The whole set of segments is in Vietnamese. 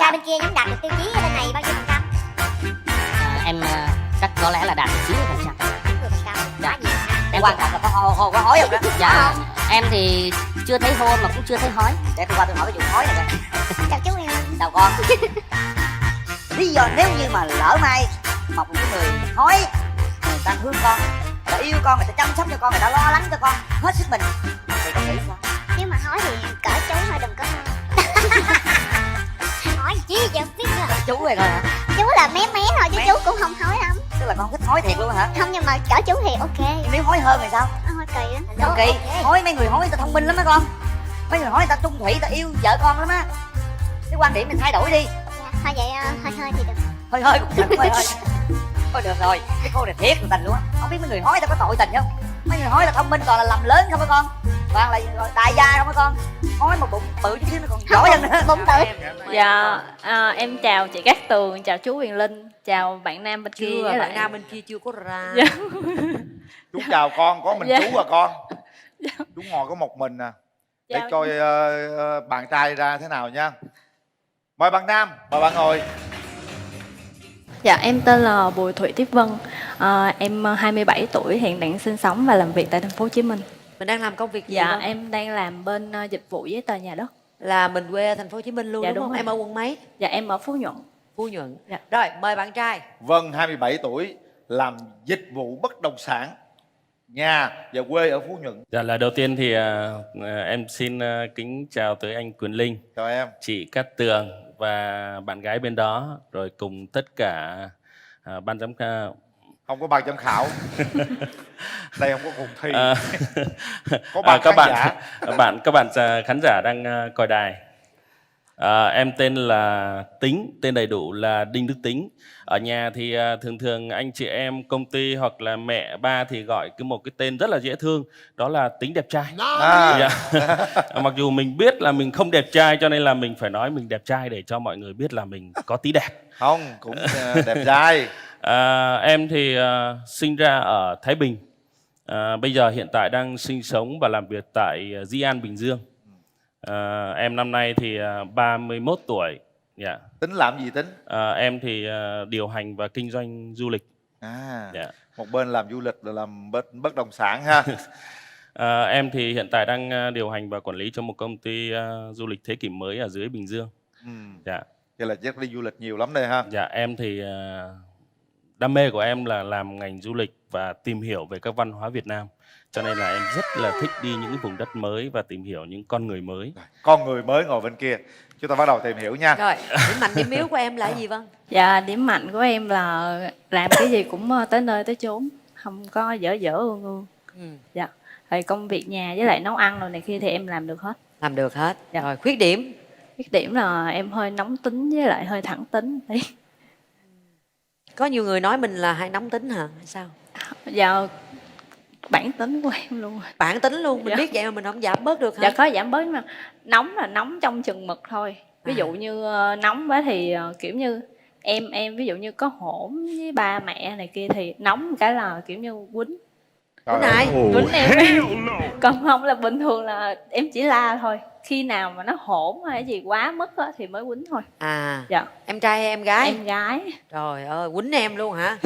ba bên kia nhóm đạt được tiêu chí bên này bao nhiêu phần trăm? Em chắc có lẽ là đạt được 90%. 90%. Quá nhiều ha. Em quan trọng là có hói không đó? Dạ. Em thì chưa thấy hô mà cũng chưa thấy hói. Để tôi qua tôi hỏi cái vụ hói này coi. Chào chú Huyền. Chào con. Lý do nếu như mà lỡ may một cái người hói, người ta thương con, người ta yêu con, người ta chăm sóc cho con, người ta lo lắng cho con hết sức mình, thì con nghĩ sao? Nếu mà hói thì cỡ chú thôi, đừng có hói chi chứ biết nữa. Chú vậy thôi hả? Chú là mé mé thôi chứ chú cũng không hói lắm. Tức là con thích hói thiệt luôn hả? Không, nhưng mà cỡ chú thì ok. Nhưng nếu hói hơn thì sao? Hói kỳ lắm. Đâu kỳ, hói mấy người hói người ta thông minh lắm á con. Mấy người hói người ta trung thủy, người ta yêu vợ con lắm á. Cái quan điểm mình thay đổi đi. Dạ, thôi vậy hơi hơi thì được. Hơi cũng được, hơi. Thôi được rồi, cái cô này thiệt là tình luôn á. Không biết mấy người hói ta có tội tình không? Mấy người hói là thông minh toàn là làm lớn không hả con? Toàn là đại gia không hả con? Hói mà bụng bự chút xíu nó còn giỏi hơn nữa. Bụng tự. Dạ, em chào chị Cát Tường, chào chú Huyền Linh, chào bạn nam bên kia. Chưa, bạn nam bên kia chưa có ra. Dạ. Chú chào con, có mình Dạ. chú và con. Chú ngồi có một mình nè. Để Dạ. coi bạn trai ra thế nào nha. Mời bạn nam, mời bạn ngồi. Dạ, em tên là Bùi Thị Tuyết Vân. Em 27 tuổi, hiện đang sinh sống và làm việc tại thành phố Hồ Chí Minh. Mình đang làm công việc gì? Dạ, Vâng? em đang làm bên dịch vụ giấy tờ nhà đất. Là mình quê ở thành phố Hồ Chí Minh luôn, Dạ, đúng đúng không? rồi. Em ở quận mấy? Dạ, em ở Phú Nhuận. Phú Nhuận. Dạ. Rồi, mời bạn trai. Vân 27 tuổi, làm dịch vụ bất động sản. Nhà và quê ở Phú Nhuận. Dạ, lời đầu tiên thì em xin kính chào tới anh Quyền Linh, Chào em. chị Cát Tường và bạn gái bên đó, rồi cùng tất cả ban giám khảo. Không có ban giám khảo. Đây không có cuộc thi. Có Các ban khán giả. các bạn khán giả đang coi đài. Em tên là Tính, tên đầy đủ là Đinh Đức Tính. Ở nhà thì thường anh chị em công ty hoặc là mẹ ba thì gọi một cái tên rất là dễ thương, đó là Tính đẹp trai. Dạ. Mặc dù mình biết là mình không đẹp trai cho nên là mình phải nói mình đẹp trai để cho mọi người biết là mình có tí đẹp. Không, cũng đẹp trai. Em thì sinh ra ở Thái Bình. Bây giờ hiện tại đang sinh sống và làm việc tại Di An, Bình Dương. Em năm nay thì 31 tuổi. Yeah. Tính làm gì Tính? Em thì điều hành và kinh doanh du lịch. Yeah. Một bên làm du lịch rồi làm bất động sản ha. Em thì hiện tại đang điều hành và quản lý cho một công ty du lịch thế kỷ mới ở dưới Bình Dương. Dạ. Vậy là chắc đi du lịch nhiều lắm đây ha. Dạ, em thì đam mê của em là làm ngành du lịch và tìm hiểu về các văn hóa Việt Nam. Cho nên là em rất là thích đi những cái vùng đất mới và tìm hiểu những con người mới. Con người mới ngồi bên kia. Chúng ta bắt đầu tìm hiểu nha. Rồi, điểm mạnh điểm yếu của em là gì Vân? Dạ, điểm mạnh của em là làm cái gì cũng tới nơi tới chốn, không có dở ương ương. Dạ. Rồi công việc nhà với lại nấu ăn rồi này kia thì em làm được hết. Làm được hết. Dạ. Rồi, khuyết điểm? Khuyết điểm là em hơi nóng tính với lại hơi thẳng tính tí. Có nhiều người nói mình là hay nóng tính hả? Hay sao? Dạ, bản tính của em luôn. Bản tính luôn, mình Dạ. biết vậy mà mình không giảm bớt được hả? Dạ, có giảm bớt nhưng mà nóng là nóng trong chừng mực thôi. Ví dụ như nóng quá thì kiểu như em ví dụ như có hỗn với ba mẹ này kia thì nóng cái là kiểu như quýnh. Cái này Quýnh em. Còn không là bình thường là em chỉ la thôi. Khi nào mà nó hỗn hay gì quá mức á, thì mới quýnh thôi. À, Dạ. em trai hay em gái? Em gái. Trời ơi, quýnh em luôn hả?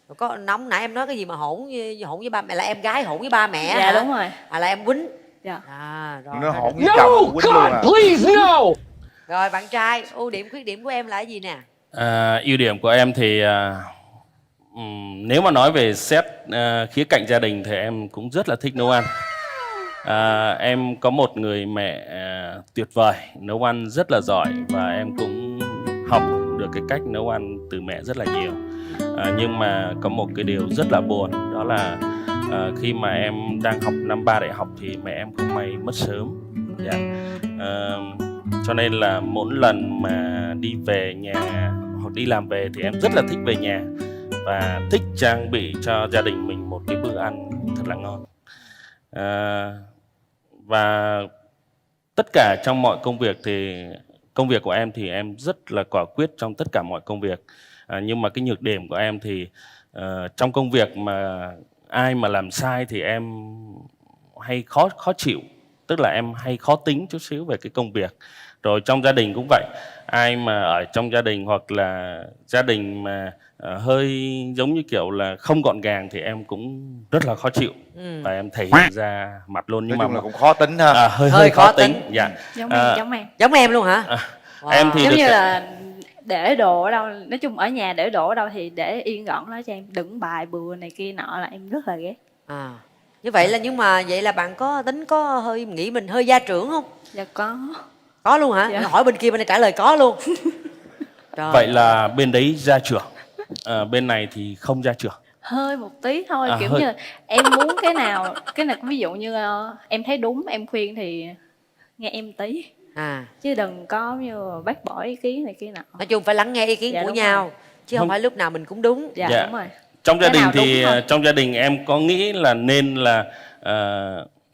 Rồi có nóng nãy em nói cái gì mà hỗn với ba mẹ, là em gái hỗn với ba mẹ Dạ hả? đúng rồi. À, là em quýnh. Dạ. À, rồi. Nó hỗn với chồng quýnh luôn à. Please no. Rồi bạn trai, ưu điểm khuyết điểm của em là cái gì nè? Ưu điểm của em thì nếu mà nói về xét khía cạnh gia đình thì em cũng rất là thích nấu ăn. Em có một người mẹ tuyệt vời, nấu ăn rất là giỏi và em cũng học được cái cách nấu ăn từ mẹ rất là nhiều. Nhưng mà có một cái điều rất là buồn, đó là khi mà em đang học năm 3 đại học thì mẹ em không may mất sớm. Yeah. Cho nên là mỗi lần mà đi về nhà hoặc đi làm về thì em rất là thích về nhà và thích trang bị cho gia đình mình một cái bữa ăn thật là ngon. Và tất cả trong mọi công việc thì công việc của em thì em rất là quả quyết trong tất cả mọi công việc. Nhưng mà cái nhược điểm của em thì trong công việc mà ai mà làm sai thì em hay khó chịu. tức là em hay khó tính chút xíu về cái công việc. Rồi trong gia đình cũng vậy, ai mà ở trong gia đình hoặc là gia đình mà hơi giống như kiểu là không gọn gàng thì em cũng rất là khó chịu. Và em thể hiện ra mặt luôn. Nhưng nói chung mà là cũng khó tính ha. hơi khó tính. Dạ. Giống em luôn hả? Wow. Em thì giống được như là để đồ ở đâu, nói chung ở nhà để đồ ở đâu thì để yên gọn đó cho em, đựng bài bừa này kia nọ là em rất là ghét. Như vậy là, nhưng mà vậy là bạn có tính có hơi nghĩ mình hơi gia trưởng không? Dạ có. Có luôn hả? Dạ. Hỏi bên kia bên này trả lời có luôn. Trời. Vậy là bên đấy gia trưởng, bên này thì không gia trưởng. Hơi một tí thôi, kiểu hơi. như em muốn cái nào ví dụ như em thấy đúng em khuyên thì nghe em tí, chứ đừng có như bác bỏ ý kiến này kia nọ. Nói chung phải lắng nghe ý kiến Dạ, của đúng nhau rồi. chứ không phải lúc nào mình cũng đúng. Dạ, đúng rồi. Trong gia Cái đình nào thì đúng thôi. trong gia đình em có nghĩ là nên là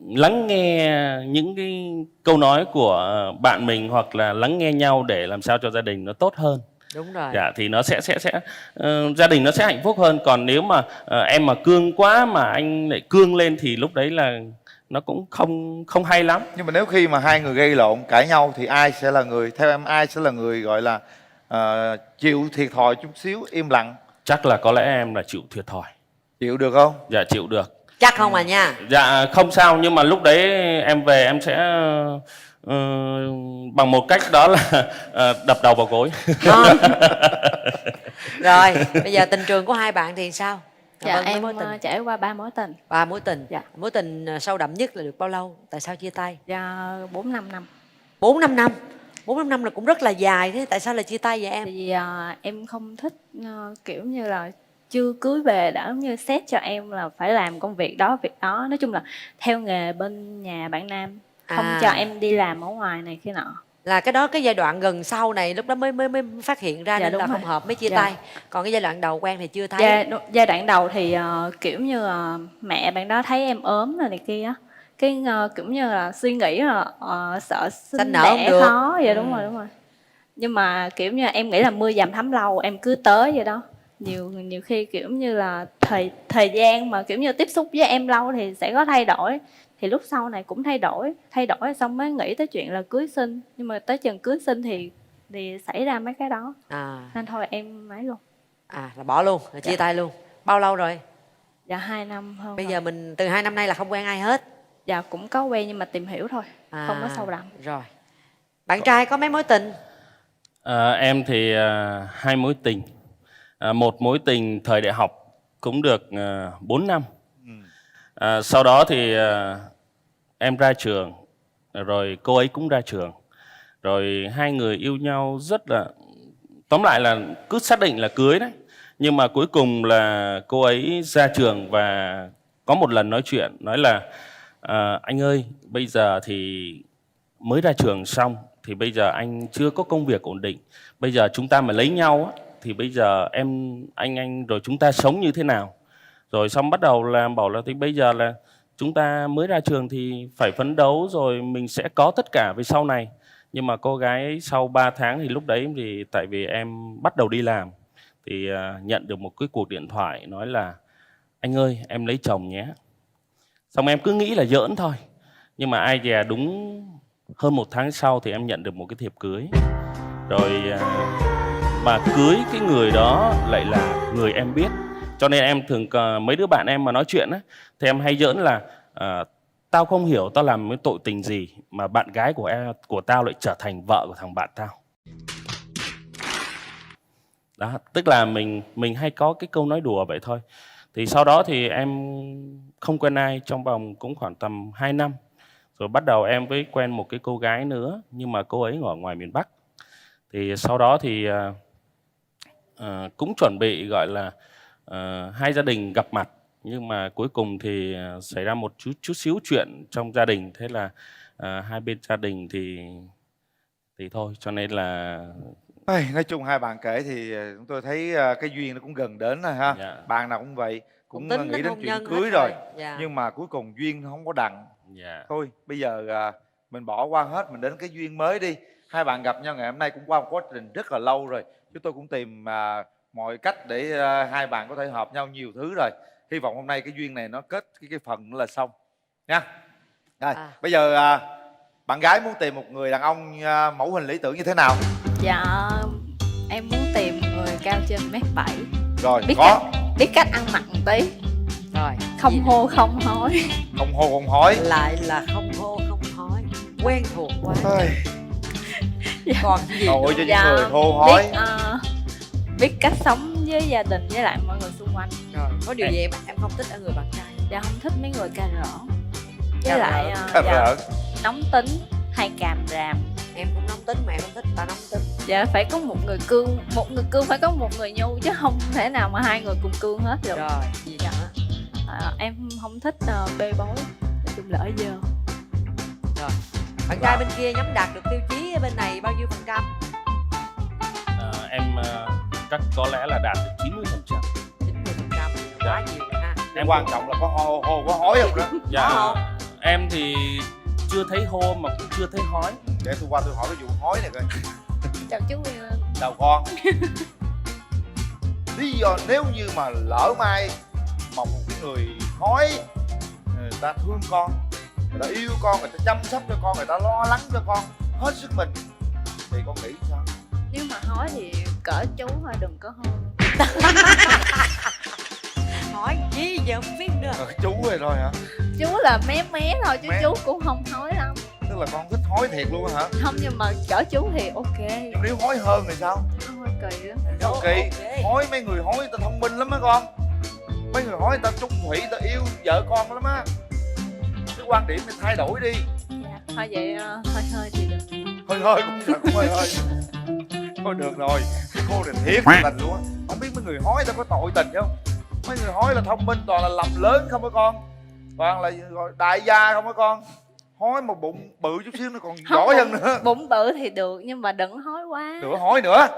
lắng nghe những cái câu nói của bạn mình hoặc là lắng nghe nhau để làm sao cho gia đình nó tốt hơn. Đúng rồi. Dạ, thì nó sẽ gia đình nó sẽ hạnh phúc hơn. Còn nếu mà em mà cương quá mà anh lại cương lên thì lúc đấy là nó cũng không hay lắm. Nhưng mà nếu khi mà hai người gây lộn cãi nhau thì ai sẽ là người, theo em ai sẽ là người gọi là chịu thiệt thòi chút xíu, im lặng? Chắc là có lẽ em là chịu thiệt thòi. Chịu được không? Dạ chịu được. Chắc không à nha? Dạ không sao, nhưng mà lúc đấy em về em sẽ bằng một cách đó là đập đầu vào gối. Rồi bây giờ tình trường của hai bạn thì sao? Dạ Vâng, mấy em mối tình. trải qua 3 mối tình. 3 mối tình. Dạ. Mối tình sâu đậm nhất là được bao lâu? Tại sao chia tay? Dạ 4-5 năm. 4-5 năm. 4-5 năm là cũng rất là dài thế. Tại sao lại chia tay vậy em? Tại vì em không thích kiểu như là chưa cưới về đã giống như xét cho em là phải làm công việc đó việc đó, nói chung là theo nghề bên nhà bạn nam, không cho em đi làm ở ngoài này kia nọ. Là cái đó cái giai đoạn gần sau này lúc đó mới phát hiện ra Dạ, nên là đúng không rồi. hợp mới chia Dạ. tay. Còn cái giai đoạn đầu quen thì chưa thấy. Giai đoạn đầu thì kiểu như mẹ bạn đó thấy em ốm rồi này kia á, cái kiểu như là suy nghĩ là sợ Sanh sinh nở không đẻ được. khó vậy. Đúng rồi. Nhưng mà kiểu như em nghĩ là mưa dầm thấm lâu, em cứ tới vậy đó. Nhiều khi kiểu như là thời gian mà kiểu như tiếp xúc với em lâu thì sẽ có thay đổi, thì lúc sau này cũng thay đổi xong mới nghĩ tới chuyện là cưới xin, nhưng mà tới chừng cưới xin thì xảy ra mấy cái đó, nên thôi em ấy luôn. Là bỏ luôn, là chia tay luôn. Bao lâu rồi? Dạ 2 năm hơn. Bây rồi. giờ mình từ 2 năm nay là không quen ai hết. Dạ cũng có quen nhưng mà tìm hiểu thôi, không có sâu đậm. Rồi. Bạn trai có mấy mối tình? Em thì 2 mối tình. Một mối tình thời đại học cũng được 4 năm. Sau đó thì em ra trường, rồi cô ấy cũng ra trường. Rồi hai người yêu nhau rất là... Tóm lại là cứ xác định là cưới đấy. Nhưng mà cuối cùng là cô ấy ra trường và có một lần nói chuyện, nói là anh ơi, bây giờ thì mới ra trường xong, thì bây giờ anh chưa có công việc ổn định. Bây giờ chúng ta mà lấy nhau á, thì bây giờ anh rồi chúng ta sống như thế nào? Rồi xong bắt đầu là bảo là thì bây giờ là chúng ta mới ra trường thì phải phấn đấu rồi mình sẽ có tất cả về sau này. Nhưng mà cô gái ấy, sau 3 tháng thì lúc đấy thì tại vì em bắt đầu đi làm thì nhận được một cái cuộc điện thoại nói là anh ơi em lấy chồng nhé. Xong em cứ nghĩ là giỡn thôi. Nhưng mà ai dè đúng hơn 1 tháng sau thì em nhận được một cái thiệp cưới. Rồi mà cưới cái người đó lại là người em biết. Cho nên em thường mấy đứa bạn em mà nói chuyện á, thì em hay giỡn là tao không hiểu tao làm cái tội tình gì mà bạn gái của tao lại trở thành vợ của thằng bạn tao. Đó, tức là mình hay có cái câu nói đùa vậy thôi. Thì sau đó thì em không quen ai trong vòng cũng khoảng tầm 2 năm. Rồi bắt đầu em với quen một cái cô gái nữa, nhưng mà cô ấy ở ngoài miền Bắc. Thì sau đó thì cũng chuẩn bị gọi là hai gia đình gặp mặt. Nhưng mà cuối cùng thì xảy ra một chút xíu chuyện trong gia đình. Thế là hai bên gia đình thì thôi, cho nên là... Nói chung hai bạn kể thì chúng tôi thấy cái duyên nó cũng gần đến rồi ha. Dạ. Bạn nào cũng vậy, cũng tính nghĩ đến hôn chuyện nhân cưới hết rồi. Dạ. Nhưng mà cuối cùng duyên không có đặng. Dạ. Thôi bây giờ mình bỏ qua hết, mình đến cái duyên mới đi. Hai bạn gặp nhau ngày hôm nay cũng qua một quá trình rất là lâu rồi. Chúng tôi cũng tìm mọi cách để hai bạn có thể hợp nhau nhiều thứ rồi. Hy vọng hôm nay cái duyên này nó kết cái phần nữa là xong nha. Rồi, bây giờ bạn gái muốn tìm một người đàn ông mẫu hình lý tưởng như thế nào? Dạ em muốn tìm người cao trên mét 7, Rồi, biết có biết cách ăn mặc một tí, Rồi không hô không hối. không hô không hỏi. lại là không hô không hói, quen thuộc quá. Ôi, Còn gì tội nữa? cho những Dạ, người hô hối. biết cách sống với gia đình với lại mọi người xung quanh. Rồi có điều gì em không thích ở người bạn trai? Dạ không thích mấy người cà rỡn, Cà với lại rỡn. Cà dạ, rỡn. nóng tính hay càm ràm. Em cũng nóng tính mà em không thích ta nóng tính. Dạ phải có một người cương phải có một người nhu, chứ không thể nào mà hai người cùng cương hết được. Rồi gì Dạ. nữa? Em không thích bê bối, nói chung là ở giờ. Rồi bạn trai bên kia nhắm đạt được tiêu chí bên này bao nhiêu phần trăm? Em chắc có lẽ là đạt được 90%. 90%, quá nhiều rồi ha. Em quan trọng là có hô có hối không đó. Dạ, Có em thì chưa thấy hô mà cũng chưa thấy hói. Để tôi qua tôi hỏi cái vụ hối này coi. Chào chú yêu. Chào con. Lý do nếu như mà lỡ mai mà một cái người hối, người ta thương con, người ta yêu con, người ta chăm sóc cho con, người ta lo lắng cho con hết sức mình, thì con nghĩ sao? Nếu mà hói thì cỡ chú thôi, đừng có hôn. hỏi gì giờ không biết nữa. Chú rồi thôi hả? Chú là mé mé thôi chứ Mé. chú cũng không hói lắm. Tức là con thích hối thiệt luôn hả? Không, nhưng mà cỡ chú thì ok. Nhưng nếu hối hơn thì sao? Hơi kỳ lắm. Ok, hối mấy người hối người ta thông minh lắm á con. Mấy người hối người ta trung thủy, người ta yêu vợ con lắm á. Cái quan điểm này thay đổi đi. Dạ. Thôi vậy hơi hơi thì được. Hơi cũng hơi thôi được rồi, cái cô này thiệt tình luôn á. Không biết mấy người hối người ta có tội tình không? Mấy người hối là thông minh toàn là lầm lớn không á con, toàn là đại gia không á con. Hối một bụng bự chút xíu nó còn Không, giỏi hơn nữa. Bụng bự thì được nhưng mà đừng hói quá. Nữa hối nữa.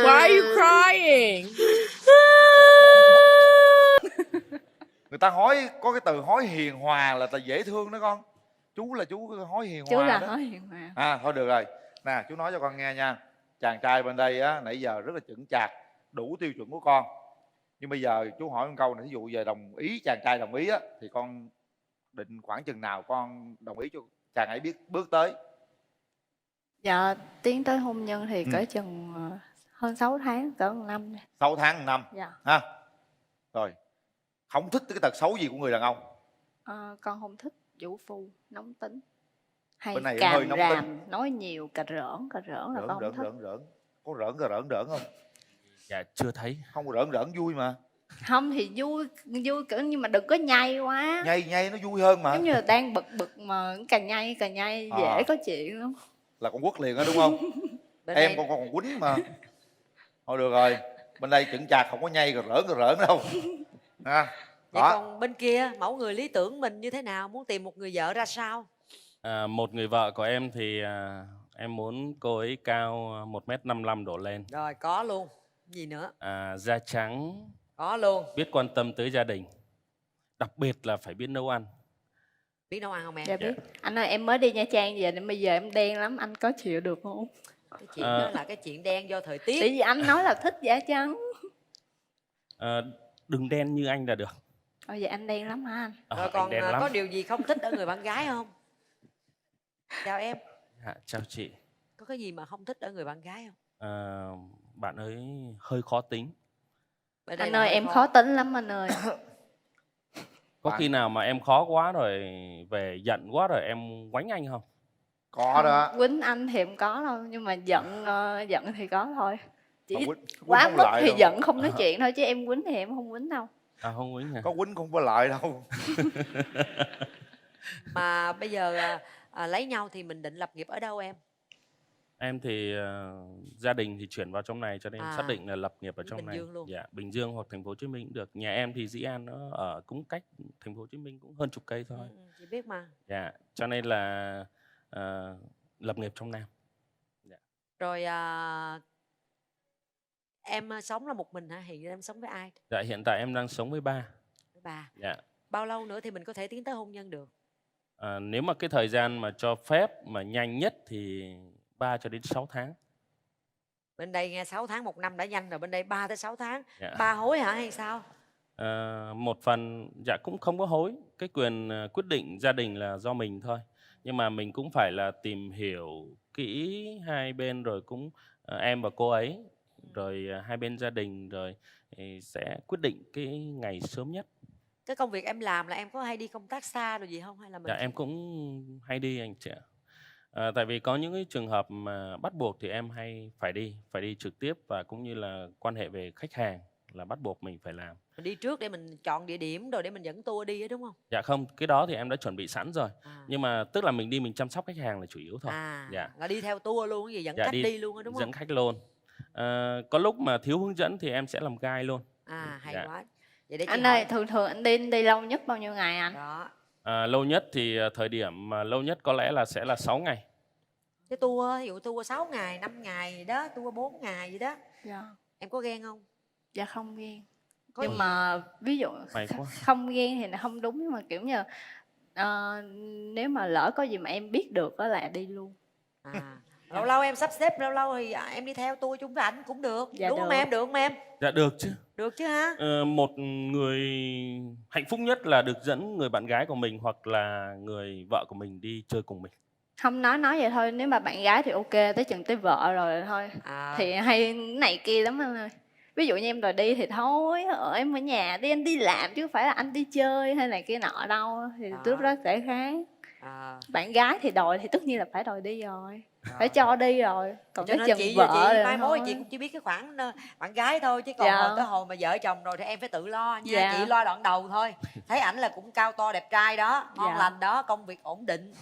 Why are you crying? Người ta hối có cái từ hối hiền hòa là dễ thương đó con. Chú là chú hối hiền Chú hòa là đó. hói hiền hòa. Thôi được rồi. Nè chú nói cho con nghe nha. Chàng trai bên đây á nãy giờ rất là chững chạc, đủ tiêu chuẩn của con. Nhưng bây giờ chú hỏi một câu này, ví dụ về đồng ý, chàng trai đồng ý á thì con định khoảng chừng nào con đồng ý cho chàng ấy biết bước tới? Dạ tiến tới hôn nhân thì cỡ chừng hơn 6 tháng, cỡ 1 năm. 6 tháng 1 năm. Dạ. Ha. Rồi. Không thích cái tật xấu gì của người đàn ông? Con không thích vũ phu, nóng tính hay Bên này hơi càm nóng ràm, nói nhiều, cà rỡn là con không thích. Rỡn. Có rỡn không? Dạ chưa thấy. Không, rỡn vui mà. Không thì vui kiểu nhưng mà đừng có nhây quá. Nhây nó vui hơn mà. Giống như là đang bực mà càng nhây dễ có chuyện lắm. Là con quất liền đó đúng không? Bên Em đây con còn quýnh mà. Thôi được rồi, bên đây chững chạc không có nhây cà rỡn đâu. Ha. vậy Đó. còn bên kia mẫu người lý tưởng mình như thế nào? Muốn tìm một người vợ ra sao? Một người vợ của em thì em muốn cô ấy cao 1m55 đổ lên. Rồi có luôn. Gì nữa? Da trắng, Có luôn. biết quan tâm tới gia đình. Đặc biệt là phải biết nấu ăn. Biết nấu ăn không em? Dạ biết. Anh ơi em mới đi Nha Trang về nên bây giờ em đen lắm, anh có chịu được không? Cái chuyện đó là cái chuyện đen do thời Tại tiết. vì anh nói là thích da trắng. Đừng đen như anh là được. Vậy anh đen lắm hả anh? Rồi Anh còn đen lắm. có điều gì không thích ở người bạn gái không? Chào em. Dạ, chào chị. Có cái gì mà không thích ở người bạn gái không? Bạn ấy hơi khó tính. Bên đây Anh là ơi hơi em khó tính lắm anh ơi. Có khi nào mà em khó quá rồi về giận quá rồi em quánh anh không? Có đó. Quýnh anh thì không có đâu, nhưng mà giận thì có thôi. Chỉ Mà quýnh quá không mức lại thì đâu. giận không nói chuyện thôi, chứ em quýnh thì em không quýnh đâu. Không quýnh hả? Có quýnh không có lại đâu. Mà bây giờ lấy nhau thì mình định lập nghiệp ở đâu em? Em thì gia đình thì chuyển vào trong này cho nên xác định là lập nghiệp ở Bình trong này. Dương luôn. Dạ, Bình Dương hoặc thành phố Hồ Chí Minh cũng được. Nhà em thì Dĩ An nó ở cũng cách thành phố Hồ Chí Minh cũng hơn chục cây thôi. Chị biết mà. Dạ, cho nên là lập nghiệp trong Nam. Dạ. Rồi em sống là một mình hả? Hiện em sống với ai? Dạ, hiện tại em đang sống với ba. Với bà. Dạ. Bao lâu nữa thì mình có thể tiến tới hôn nhân được? Nếu mà cái thời gian mà cho phép mà nhanh nhất thì 3 cho đến 6 tháng. Bên đây nghe 6 tháng 1 năm đã nhanh rồi, bên đây 3 tới 6 tháng. Dạ. 3 hối hả hay sao? Một phần dạ cũng không có hối, cái quyền quyết định gia đình là do mình thôi, nhưng mà mình cũng phải là tìm hiểu kỹ hai bên, rồi cũng em và cô ấy, rồi hai bên gia đình, rồi thì sẽ quyết định cái ngày sớm nhất. Cái công việc em làm là em có hay đi công tác xa rồi gì không, hay là mình Dạ em cũng hay đi anh chị ạ. Tại vì có những cái trường hợp mà bắt buộc thì em hay phải đi trực tiếp, và cũng như là quan hệ về khách hàng là bắt buộc mình phải làm. đi trước để mình chọn địa điểm rồi để mình dẫn tour đi á, đúng không? Dạ không, cái đó thì em đã chuẩn bị sẵn rồi. À. Nhưng mà tức là mình đi mình chăm sóc khách hàng là chủ yếu thôi. À, Dạ. là đi theo tour luôn, cái gì dẫn Dạ, khách đi luôn á, đúng dẫn không? khách luôn. Có lúc mà thiếu hướng dẫn thì em sẽ làm guide luôn. À, hay Dạ. quá. Vậy để chị Anh hỏi. ơi, thường thường anh đi lâu nhất bao nhiêu ngày anh? Đó. Lâu nhất thì thời điểm mà lâu nhất có lẽ là sẽ là 6 ngày. Cái tour, ví dụ tour 6 ngày, 5 ngày gì đó, tour 4 ngày gì đó. Dạ. Em có ghen không? Dạ không ghen. Có Nhưng gì? mà ví dụ May quá. không ghen thì là không đúng, nhưng mà kiểu như nếu mà lỡ có gì mà em biết được đó là đi luôn. À, lâu lâu em sắp xếp, lâu lâu thì em đi theo tour chung với ảnh cũng được. Dạ, đúng không được. em? Được không em? Dạ được chứ. Được chứ ha? Một người hạnh phúc nhất là được dẫn người bạn gái của mình hoặc là người vợ của mình đi chơi cùng mình. Không, nói vậy thôi, nếu mà bạn gái thì ok, tới chừng tới vợ rồi thôi. À, Thì hay này kia lắm anh ơi. Ví dụ như em đòi đi thì thôi, em ở nhà đi, em đi làm chứ không phải là anh đi chơi hay này kia nọ đâu. Thì Đó. lúc đó sẽ khác. à. Bạn gái thì đòi thì tất nhiên là phải đòi đi rồi. Rồi. Phải cho đi rồi. Còn Cho tới nên chừng chị vợ rồi mai mối thôi. chị cũng chỉ biết cái khoản bạn gái thôi, chứ còn Dạ. hồi tới hồi mà vợ chồng rồi thì em phải tự lo nha. Dạ. Chị lo đoạn đầu thôi. Thấy ảnh là cũng cao to đẹp trai đó, ngon Dạ. lành đó, công việc ổn định.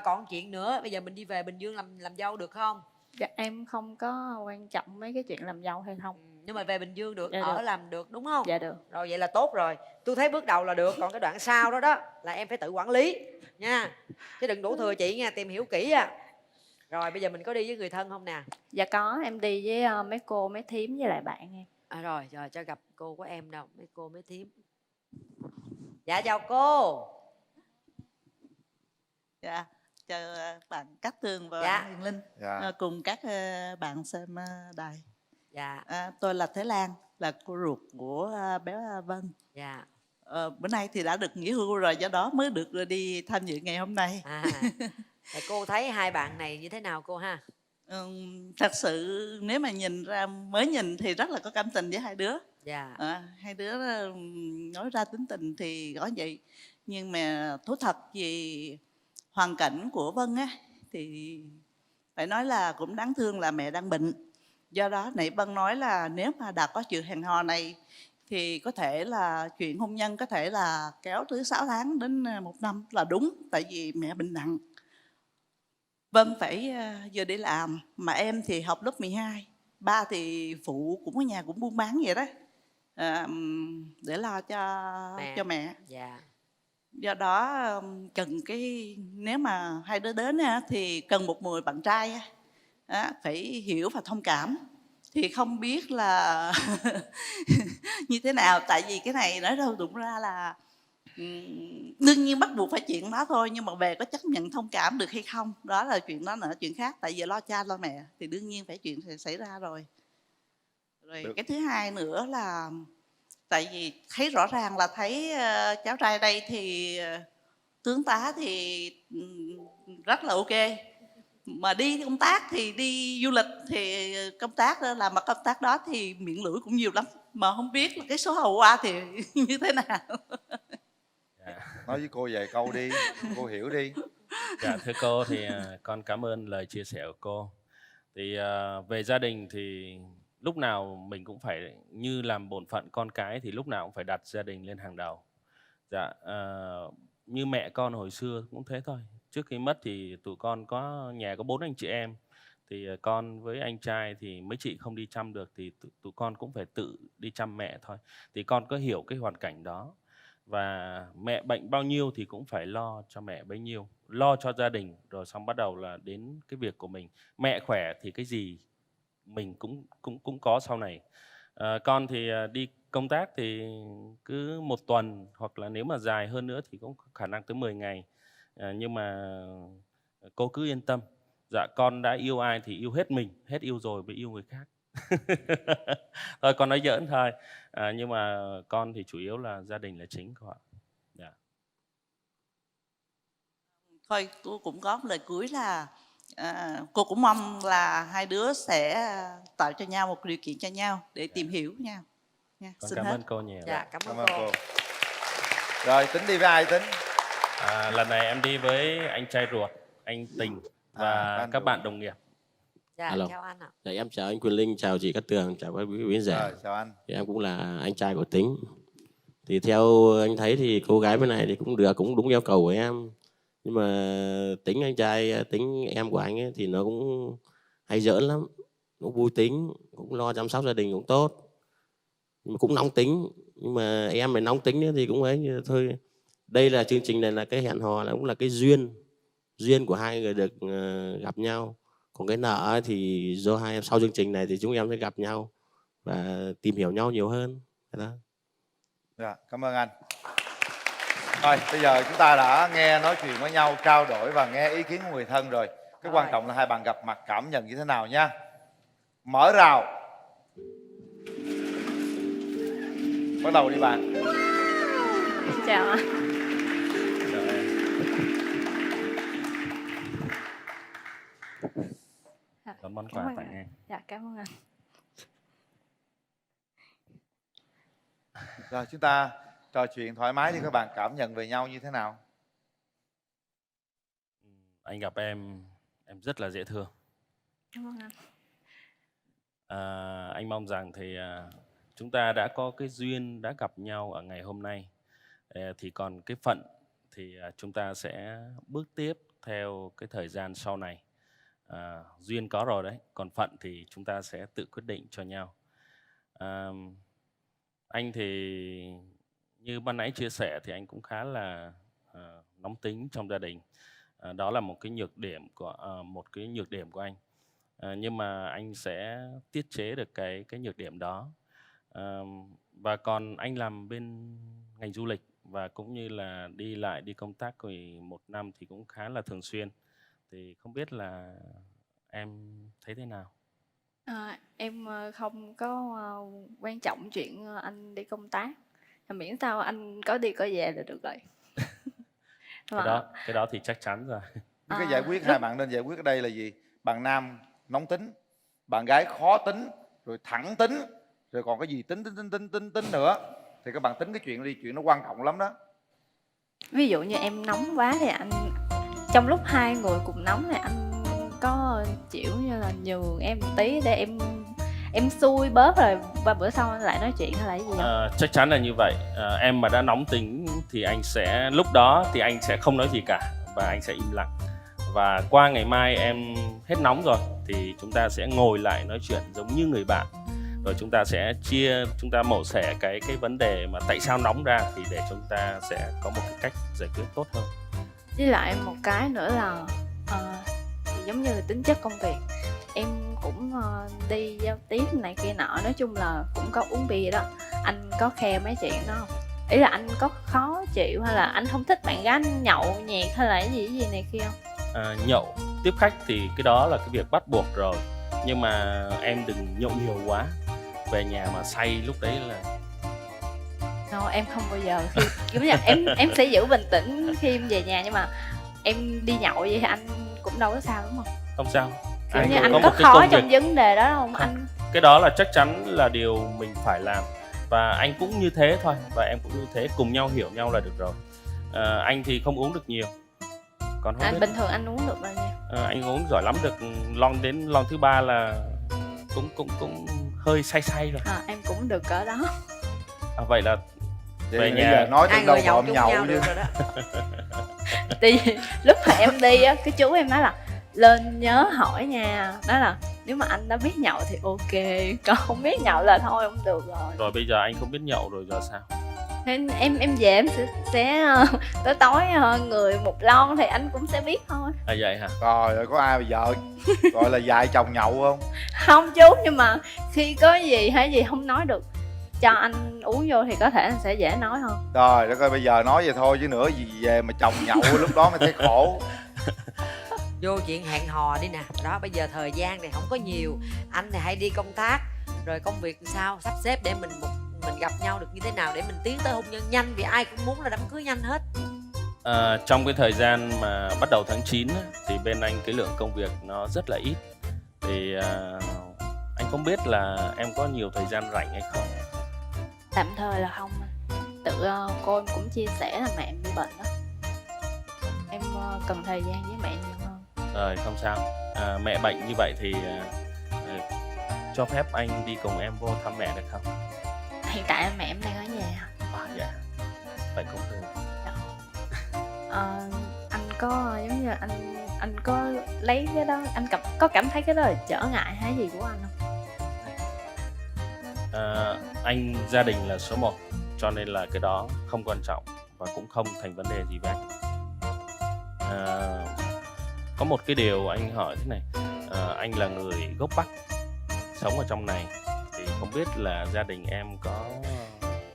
Còn chuyện nữa, bây giờ mình đi về Bình Dương làm dâu được không? Dạ, em không có quan trọng mấy cái chuyện làm dâu hay không. Nhưng mà về Bình Dương được, Dạ, ở được. làm được đúng không? Dạ được. Rồi vậy là tốt rồi. Tôi thấy bước đầu là được, còn cái đoạn sau đó đó là em phải tự quản lý nha. Chứ đừng đổ thừa chị nha, tìm hiểu kỹ à. Rồi bây giờ mình có đi với người thân không nè? Dạ có, em đi với mấy cô, mấy thím với lại bạn em. Rồi cho gặp cô của em đâu, mấy cô mấy thím. Dạ chào cô. Dạ, chào bạn Cát Tường và Dạ. bạn Hiền Linh, Dạ. cùng các bạn xem đài. Dạ. Tôi là Thế Lan, là cô ruột của bé Vân. Dạ. Bữa nay thì đã được nghỉ hưu rồi, do đó mới được đi tham dự ngày hôm nay. Thì cô thấy hai bạn này như thế nào cô ha? Thật sự nếu mà nhìn ra, mới nhìn thì rất là có cảm tình với hai đứa. Dạ. Hai đứa nói ra tính tình thì có vậy, nhưng mà thú thật vì hoàn cảnh của Vân á thì phải nói là cũng đáng thương là mẹ đang bệnh. Do đó nãy Vân nói là nếu mà đã có chuyện hẹn hò này thì có thể là chuyện hôn nhân có thể là kéo từ 6 tháng đến 1 năm là đúng, tại vì mẹ bệnh nặng. Vân phải vừa đi làm, mà em thì học lớp 12, ba thì phụ cũng ở nhà cũng buôn bán vậy đó, để lo cho mẹ. Dạ. Do đó cần nếu mà hai đứa đến thì cần một người bạn trai phải hiểu và thông cảm. Thì không biết là như thế nào, tại vì cái này nói đâu đụng ra là đương nhiên bắt buộc phải chuyện đó thôi, nhưng mà về có chấp nhận thông cảm được hay không, đó là chuyện đó nữa, chuyện khác. Tại vì lo cha lo mẹ thì đương nhiên phải chuyện sẽ xảy ra rồi. Cái thứ hai nữa là tại vì thấy rõ ràng là thấy cháu trai đây thì tướng tá thì rất là ok, mà đi công tác thì đi du lịch thì công tác làm mà công tác đó thì miệng lưỡi cũng nhiều lắm, mà không biết là cái số hậu qua thì như thế nào. Nói với cô vài câu đi, cô hiểu đi. Dạ thưa cô thì con cảm ơn lời chia sẻ của cô. Thì về gia đình thì lúc nào mình cũng phải như làm bổn phận con cái thì lúc nào cũng phải đặt gia đình lên hàng đầu. Dạ như mẹ con hồi xưa cũng thế thôi. Trước khi mất thì tụi con nhà có 4 anh chị em, thì con với anh trai thì mấy chị không đi chăm được thì tụi con cũng phải tự đi chăm mẹ thôi. Thì con có hiểu cái hoàn cảnh đó, và mẹ bệnh bao nhiêu thì cũng phải lo cho mẹ bấy nhiêu, lo cho gia đình, rồi xong bắt đầu là đến cái việc của mình. Mẹ khỏe thì cái gì mình cũng có sau này. Con thì đi công tác thì cứ 1 tuần, hoặc là nếu mà dài hơn nữa thì cũng có khả năng tới 10 ngày. Nhưng mà cô cứ yên tâm. Dạ con đã yêu ai thì yêu hết mình, hết yêu rồi mới yêu người khác. Thôi con nói giỡn thôi. Nhưng mà con thì chủ yếu là gia đình là chính của họ. Dạ. Thôi cô cũng có lời cuối là cô cũng mong là hai đứa sẽ tạo cho nhau một điều kiện cho nhau để tìm hiểu nhau nha. Con Xin cảm hết. ơn cô nhiều. Dạ, cảm Cảm ơn ơn cô. cô. Rồi tính đi với ai Tính? Lần này em đi với anh trai ruột, anh Tình và anh các ruột. bạn đồng nghiệp. Dạ, Alo. chào anh ạ. Dạ, em chào anh Quyền Linh, chào chị Cát Tường, chào các quý khán giả. Rồi chào anh. Thì em cũng là anh trai của Tính. Thì theo anh thấy thì cô gái bên này thì cũng được, cũng đúng yêu cầu của em. Nhưng mà tính anh trai, tính em của anh ấy thì nó cũng hay giỡn lắm. Cũng vui tính, cũng lo chăm sóc gia đình cũng tốt. Nhưng mà cũng nóng tính. Nhưng mà em mà nóng tính thì cũng ấy thôi. Đây là chương trình này là cái hẹn hò, là cũng là cái duyên của hai người được gặp nhau. Còn cái nợ thì do hai em sau chương trình này thì chúng em sẽ gặp nhau và tìm hiểu nhau nhiều hơn. Đó. Dạ, cảm ơn anh. Rồi bây giờ chúng ta đã nghe nói chuyện với nhau, trao đổi và nghe ý kiến của người thân rồi. Cái quan trọng là hai bạn gặp mặt cảm nhận như thế nào nha. Mở rào. Bắt đầu đi bạn. Chào anh. Chào em. Có món quà tặng em. Dạ, cảm ơn anh. Rồi chúng ta trò chuyện thoải mái đi các bạn, cảm nhận về nhau như thế nào? Anh gặp em rất là dễ thương. Cảm ơn anh. Anh mong rằng thì chúng ta đã có cái duyên đã gặp nhau ở ngày hôm nay. Thì còn cái phận thì chúng ta sẽ bước tiếp theo cái thời gian sau này. Duyên có rồi đấy, còn phận thì chúng ta sẽ tự quyết định cho nhau. Anh thì như ban nãy chia sẻ thì anh cũng khá là nóng tính trong gia đình. Đó là một cái nhược điểm của anh. Nhưng mà anh sẽ tiết chế được cái nhược điểm đó. Và còn anh làm bên ngành du lịch và cũng như là đi công tác rồi 1 năm thì cũng khá là thường xuyên. Thì không biết là em thấy thế nào? Em không có quan trọng chuyện anh đi công tác, miễn sao anh có đi có về là được rồi. Cái đó thì chắc chắn rồi. Nhưng cái giải quyết hai bạn nên giải quyết ở đây là gì? Bạn nam nóng tính, bạn gái khó tính, rồi thẳng tính, rồi còn cái gì tính nữa. Thì các bạn tính cái chuyện đi, chuyện nó quan trọng lắm đó. Ví dụ như em nóng quá thì anh, trong lúc hai người cùng nóng thì anh có chịu như là nhường em một tí để em xuôi bớt rồi và bữa sau anh lại nói chuyện hay là cái gì không? Chắc chắn là như vậy. Em mà đã nóng tính thì anh sẽ, lúc đó thì anh sẽ không nói gì cả và anh sẽ im lặng. Và qua ngày mai em hết nóng rồi thì chúng ta sẽ ngồi lại nói chuyện giống như người bạn. Rồi chúng ta mổ xẻ cái vấn đề mà tại sao nóng ra, thì để chúng ta sẽ có một cái cách giải quyết tốt hơn. Với lại một cái nữa là thì giống như là tính chất công việc, em cũng đi giao tiếp này kia nọ, nói chung là cũng có uống bia đó. Anh có khe mấy chuyện đó không? Ý là anh có khó chịu hay là anh không thích bạn gái anh nhậu nhẹt hay là cái gì này kia không? Nhậu tiếp khách thì cái đó là cái việc bắt buộc rồi, nhưng mà em đừng nhậu nhiều quá, về nhà mà say lúc đấy là Em không bao giờ kiểu như em sẽ giữ bình tĩnh khi em về nhà, nhưng mà em đi nhậu vậy thì anh cũng đâu có sao đúng không? không sao. Kiểu như cũng anh có có một cái khó công trong việc. vấn đề đó không anh? Cái đó là chắc chắn là điều mình phải làm, và anh cũng như thế thôi, và em cũng như thế, cùng nhau hiểu nhau là được rồi. Anh thì không uống được nhiều, còn không biết Bình thường anh uống được bao nhiêu? anh uống giỏi lắm, được đến lon thứ 3 là cũng hơi say rồi. Em cũng được cỡ đó. Vậy là Vậy về bây nhà giờ nói Hai từ đầu người nhậu bọm chung nhậu nhau chứ. được rồi đó. Thì lúc mà em đi á, cái chú em nói là lên nhớ hỏi nha, nói là nếu mà anh đã biết nhậu thì ok, còn không biết nhậu là thôi không được rồi. Rồi bây giờ anh không biết nhậu rồi giờ sao? Nên em về em sẽ tối người một lon thì anh cũng sẽ biết thôi. Vậy hả? Rồi có ai bây giờ gọi là vợ chồng nhậu không? Không chú, nhưng mà khi có gì hay gì không nói được, cho anh uống vô thì có thể anh sẽ dễ nói hơn. Rồi đất ơi, bây giờ nói vậy thôi chứ nữa gì về mà chồng nhậu lúc đó mới thấy khổ. Vô chuyện hẹn hò đi nè. Đó, bây giờ thời gian thì không có nhiều. Anh thì hay đi công tác, Rồi công việc sao sắp xếp để mình gặp nhau được như thế nào để mình tiến tới hôn nhân nhanh, vì ai cũng muốn là đám cưới nhanh hết. Trong cái thời gian mà bắt đầu tháng 9 á, thì bên anh cái lượng công việc nó rất là ít. Thì anh không biết là em có nhiều thời gian rảnh hay không. Tạm thời là không. Tự cô em cũng chia sẻ là mẹ em bị bệnh đó. Em cần thời gian với mẹ nhiều hơn. Rồi không sao. Mẹ bệnh như vậy thì cho phép anh đi cùng em vô thăm mẹ được không? Hiện tại mẹ em đang ở nhà. Dạ. Vậy cũng được. Anh có giống như anh có lấy cái đó, anh có cảm thấy cái đó là trở ngại hay gì của anh không? Anh gia đình là số 1, cho nên là cái đó không quan trọng và cũng không thành vấn đề gì với anh. Có một cái điều anh hỏi thế này, anh là người gốc Bắc sống ở trong này thì không biết là gia đình em có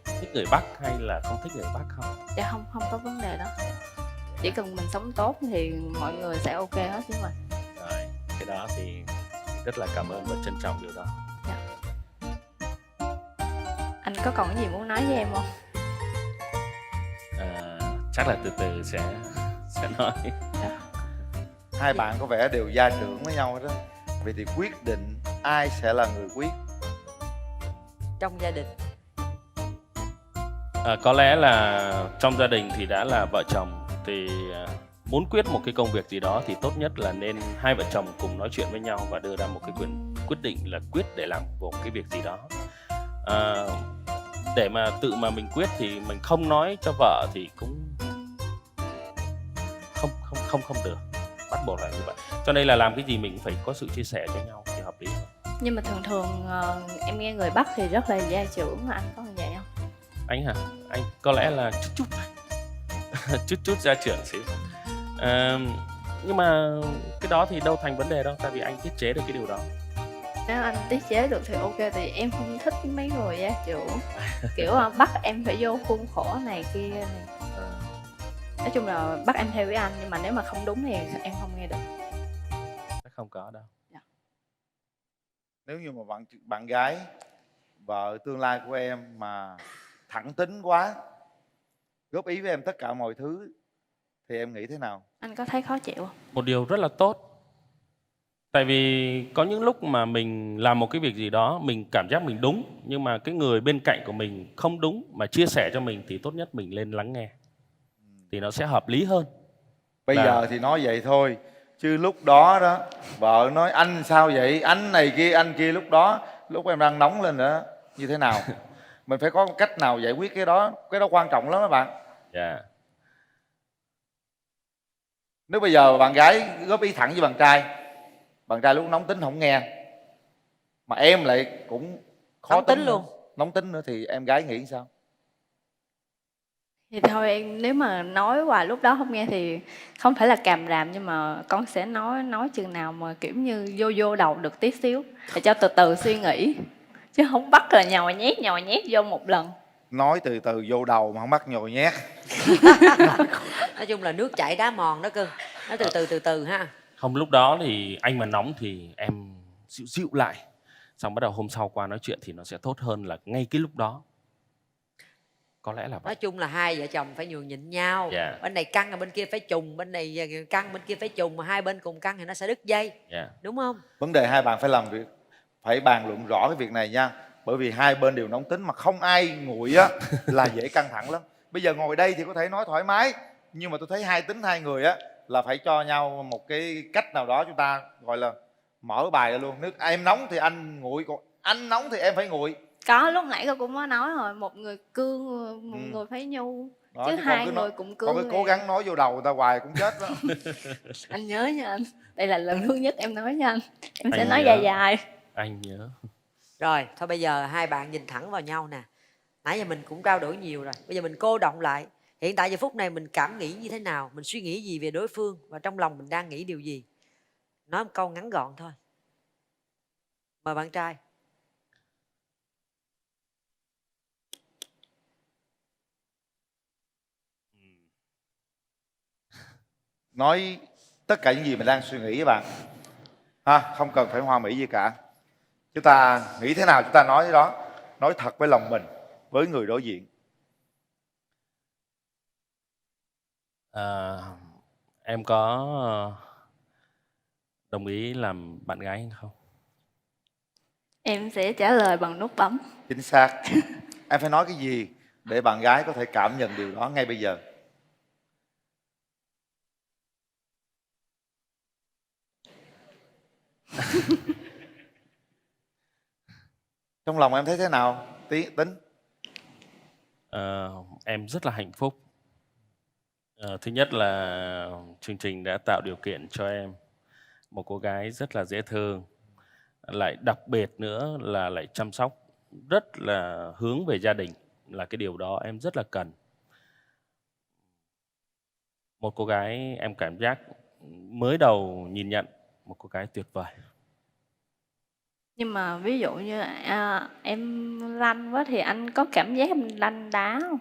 thích người Bắc hay là không thích người Bắc không? Dạ không có vấn đề đó. Chỉ cần mình sống tốt thì mọi người sẽ ok hết chứ mà. Rồi, cái đó thì rất là cảm ơn và trân trọng điều đó. Dạ. Anh có còn cái gì muốn nói với em không? Chắc là từ từ sẽ nói. Dạ. Hai bạn có vẻ đều gia trưởng với nhau đó. Vậy thì quyết định ai sẽ là người quyết? Trong gia đình Có lẽ là trong gia đình thì đã là vợ chồng thì muốn quyết một cái công việc gì đó thì tốt nhất là nên hai vợ chồng cùng nói chuyện với nhau và đưa ra một cái quyết định là quyết để làm một cái việc gì đó. Để mà tự mà mình quyết thì mình không nói cho vợ thì cũng không được, bắt buộc là như vậy. Cho nên là làm cái gì mình phải có sự chia sẻ cho nhau thì hợp lý. Nhưng mà thường em nghe người Bắc thì rất là gia trưởng, anh có như vậy không? Anh hả? Anh có lẽ là chút chút gia trưởng xíu. Nhưng mà cái đó thì đâu thành vấn đề đâu, tại vì anh tiết chế được cái điều đó. Nếu anh tiết chế được thì ok, thì em không thích mấy người gia trưởng kiểu bắt em phải vô khuôn khổ này kia này. Nói chung là bắt em theo ý anh, nhưng mà nếu mà không đúng thì em không nghe được. Chắc không có đâu. Dạ. Nếu như mà bạn gái, vợ tương lai của em mà thẳng tính quá, góp ý với em tất cả mọi thứ thì em nghĩ thế nào? Anh có thấy khó chịu không? Một điều rất là tốt. Tại vì có những lúc mà mình làm một cái việc gì đó mình cảm giác mình đúng, nhưng mà cái người bên cạnh của mình không đúng mà chia sẻ cho mình thì tốt nhất mình lên lắng nghe thì nó sẽ hợp lý hơn. Bây giờ thì nói vậy thôi, chứ lúc đó đó vợ nói anh sao vậy, anh này kia anh kia, lúc em đang nóng lên nữa như thế nào? Mình phải có cách nào giải quyết cái đó quan trọng lắm các bạn. Dạ. Nếu bây giờ bạn gái góp ý thẳng với bạn trai lúc nóng tính không nghe, mà em lại cũng khó nóng tính nữa, luôn, nóng tính nữa thì em gái nghĩ sao? Thì thôi em, nếu mà nói hoài lúc đó không nghe thì không phải là càm ràm, nhưng mà con sẽ nói chừng nào mà kiểu như vô đầu được tí xíu để cho từ từ suy nghĩ, chứ không bắt là nhồi nhét vô một lần. Nói từ từ vô đầu mà không bắt nhồi nhét. nói chung là nước chảy đá mòn đó cưng, nói từ từ ha. Không, lúc đó thì anh mà nóng thì em dịu lại, xong bắt đầu hôm sau qua nói chuyện thì nó sẽ tốt hơn là ngay cái lúc đó. Có lẽ là vậy. Nói chung là hai vợ chồng phải nhường nhịn nhau. Yeah. Bên này căng là bên kia phải trùng, bên này căng bên kia phải trùng, mà hai bên cùng căng thì nó sẽ đứt dây. Yeah. Đúng không? Vấn đề hai bạn phải làm việc, phải bàn luận rõ cái việc này nha. Bởi vì hai bên đều nóng tính mà không ai nguội á là dễ căng thẳng lắm. Bây giờ ngồi đây thì có thể nói thoải mái, nhưng mà tôi thấy hai người á là phải cho nhau một cái cách nào đó, chúng ta gọi là mở bài ra luôn. Nếu em nóng thì anh nguội, còn anh nóng thì em phải nguội. Có, lúc nãy cô cũng có nói rồi, một người cương, một người phải nhu. Đó, chứ hai người cùng cương. Còn cứ cố gắng nói vô đầu người ta hoài cũng chết đó. Anh nhớ nha anh, đây là lần thứ nhất em nói nha anh. Em sẽ Anh nói nhớ. dài. Anh nhớ. Rồi, thôi bây giờ hai bạn nhìn thẳng vào nhau nè. Nãy giờ mình cũng trao đổi nhiều rồi. Bây giờ mình cô đọng lại. Hiện tại giờ phút này mình cảm nghĩ như thế nào? Mình suy nghĩ gì về đối phương? Và trong lòng mình đang nghĩ điều gì? Nói một câu ngắn gọn thôi. Mời bạn trai. Nói tất cả những gì mình đang suy nghĩ với bạn ha, không cần phải hoa mỹ gì cả. Chúng ta nghĩ thế nào chúng ta nói đó, nói thật với lòng mình, với người đối diện. Em có đồng ý làm bạn gái anh không? Em sẽ trả lời bằng nút bấm. Chính xác. Em phải nói cái gì để bạn gái có thể cảm nhận điều đó ngay bây giờ? Trong lòng em thấy thế nào Tính? Em rất là hạnh phúc. Thứ nhất là chương trình đã tạo điều kiện cho em một cô gái rất là dễ thương, lại đặc biệt nữa là lại chăm sóc, rất là hướng về gia đình, là cái điều đó em rất là cần. Một cô gái em cảm giác mới đầu nhìn nhận một cô gái tuyệt vời. Nhưng mà ví dụ như em lanh quá thì anh có cảm giác em đanh đá không?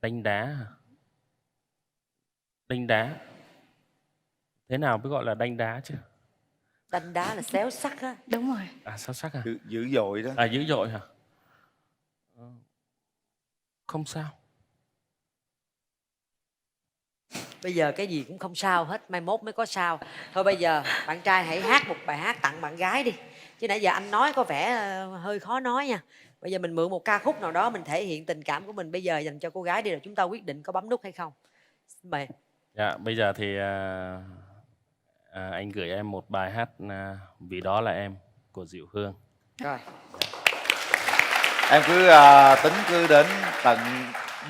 Đánh đá hả? Đánh đá? Thế nào mới gọi là đánh đá chứ? Đánh đá là xéo sắc á. Đúng rồi. Xéo sắc à? Dữ dội đó. Dữ dội hả? Không sao. Bây giờ cái gì cũng không sao hết, mai mốt mới có sao. Thôi bây giờ bạn trai hãy hát một bài hát tặng bạn gái đi. Chứ nãy giờ anh nói có vẻ hơi khó nói nha. Bây giờ mình mượn một ca khúc nào đó, mình thể hiện tình cảm của mình bây giờ dành cho cô gái đi, rồi chúng ta quyết định có bấm nút hay không. Mời. Dạ, bây giờ thì anh gửi em một bài hát Vì Đó Là Em của Diệu Hương. Rồi. Em cứ Tính cứ đến tận